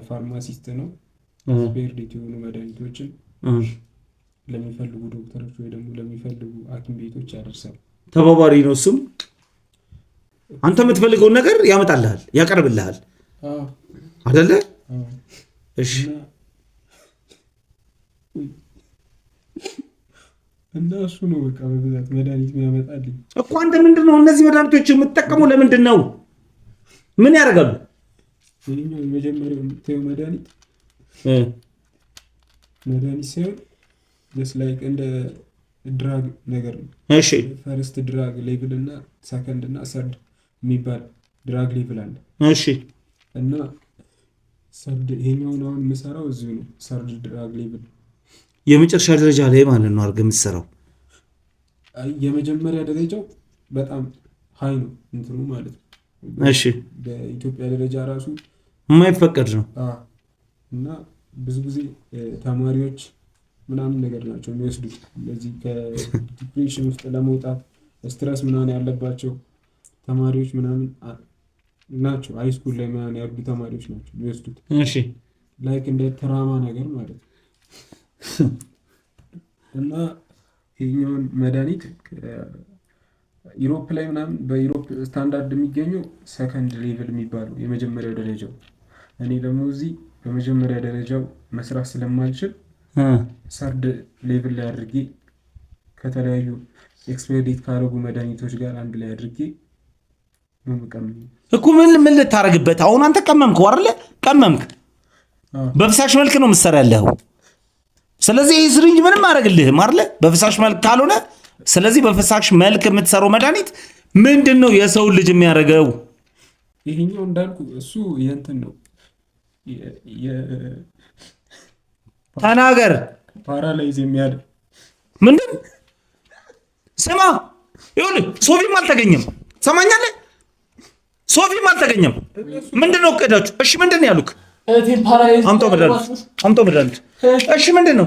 ፋርማሲስት ነው። ኤክስፔሪሜንት የሆኑ መድኃኒቶችን ለሚፈልጉ ዶክተሮች ወይ ደግሞ ለሚፈልጉ ሐኪም ቤቶች ያደርሳል። ተባባሪ ነው እሱም። አንተ የምትፈልገውን ነገር ያመጣልሃል፣ ያቀርብልሃል አይደለ? እሺ እና እሱ ነው በቃ በብዛት መድኃኒት የሚያመጣልኝ እኮ። አንተ ምንድነው እነዚህ መድኃኒቶች የምትጠቀመው? ለምንድን ነው? ምን ያደርጋሉ? ይሄኛው የመጀመሪያው የምታየው መድኃኒት ሳይሆን ላይክ እንደ ድራግ ነገር ነው። እሺ ፈርስት ድራግ ሌቭል እና ሰከንድ እና ሰርድ የሚባል ድራግ ሌቭል አለ። እሺ እና ሰርድ ይሄኛውን አሁን የምሰራው እዚሁ ነው። ሰርድ ድራግ ሌቭል የመጨረሻ ደረጃ ላይ ማለት ነው አድርገህ የምትሰራው። የመጀመሪያ ደረጃው በጣም ሃይ ነው እንትኑ ማለት ነው። እሺ በኢትዮጵያ ደረጃ ራሱ የማይፈቀድ ነው። እና ብዙ ጊዜ ተማሪዎች ምናምን ነገር ናቸው የሚወስዱት። ስለዚህ ከዲፕሬሽን ውስጥ ለመውጣት ስትረስ ምናምን ያለባቸው ተማሪዎች ምናምን ናቸው። ሃይስኩል ላይ ምናምን ያሉ ተማሪዎች ናቸው የሚወስዱት። እሺ ላይክ እንደ ትራማ ነገር ማለት ነው። እና ይሄኛውን መድኃኒት ዩሮፕ ላይ ምናምን በዩሮፕ ስታንዳርድ የሚገኘው ሰከንድ ሌቭል የሚባለው የመጀመሪያው ደረጃው። እኔ ደግሞ እዚህ በመጀመሪያ ደረጃው መስራት ስለማልችል ሰርድ ሌቭል ላይ አድርጌ ከተለያዩ ኤክስፔሪሜንት ካደረጉ መድኃኒቶች ጋር አንድ ላይ አድርጌ ነው የምቀመም እኮ። ምን ልታረግበት አሁን? አንተ ቀመምክ አይደለ? ቀመምክ። በፍሳሽ መልክ ነው የምትሰራ ያለኸው። ስለዚህ ይህ ስሪንጅ ምንም አያደርግልህም አይደለ? በፍሳሽ መልክ ካልሆነ። ስለዚህ በፍሳሽ መልክ የምትሰራው መድኃኒት ምንድን ነው የሰው ልጅ የሚያደርገው? ይሄኛው እንዳልኩ እሱ የእንትን ነው ተናገር። ፓራላይዝ የሚያደርግ ምንድን? ስማ ይኸውልህ፣ ሶፊም አልተገኘም። ሰማኛለህ? ሶፊም አልተገኘም። ምንድን ነው እቅዳችሁ? እሺ ምንድን ነው ያሉክ? አምጣው መድኃኒት። እሺ ምንድን ነው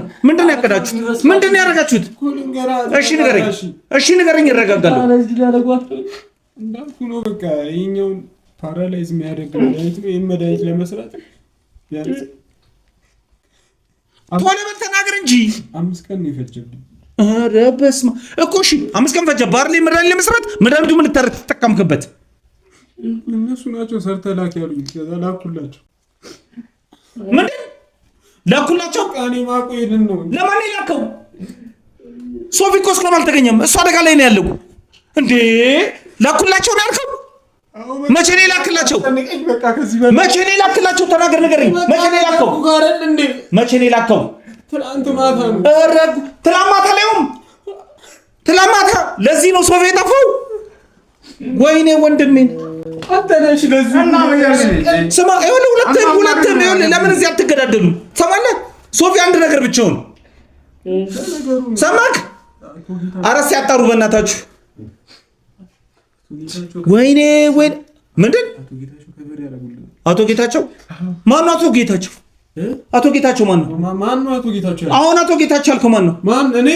ያቀዳችሁት? ምንድን ነው ያደረጋችሁት? እሺ ንገረኝ። ይረጋጋለሁ። እንዳልኩ ነው በቃ ይሄኛውን ፓራላይዝ የሚያደርግ መድኃኒት ነው። ይህን መድኃኒት ለመስራት ቶሎ በል ተናገር እንጂ። 5 ቀን ነው የፈጀብኝ። ኧረ በስመ አብ እኮ። እሺ 5 ቀን ፈጀ ባርሌ መድኃኒት ለመስራት። መድኃኒቱ ምን ልታረግ ተጠቀምክበት? እነሱ ናቸው ሰርተህ ላክ ያሉኝ። ከዛ ላኩላቸው። ምንድን ላኩላቸው? እኔ ማቆ ይሄንን ነው። ለማን ላከው? ሶፊ እኮ እስካሁን አልተገኘም። እሱ አደጋ ላይ ነው ያለው። እንዴ ላኩላቸው ነው ያልከው? መቼ ነው ላክላቸው? መቼ ነው ላክላቸው? ተናገር ንገረኝ። መቼ ነው ላከው? መቼ ነው ላከው? ትናንት ማታ ነው። ትናንት ማታ ላይም ትናንት ማታ። ለዚህ ነው ሶፊ የጠፋው። ወይኔ ወንድሜን አተነሽ ለዚህ ስማ፣ ይኸውልህ ሁለትም ይኸውልህ፣ ለምን እዚህ አትገዳደሉ? ሰማለህ? ሶፊ አንድ ነገር ብቻውን ሰማክ? ኧረ ሲያጣሩ በእናታችሁ። ወይኔ ወይ ምንድን አቶ ጌታቸው? ማነው አቶ ጌታቸው? አቶ ጌታቸው ማነው? ማነው አቶ ጌታቸው? አሁን አቶ ጌታቸው ያልከው ማነው? ማን? እኔ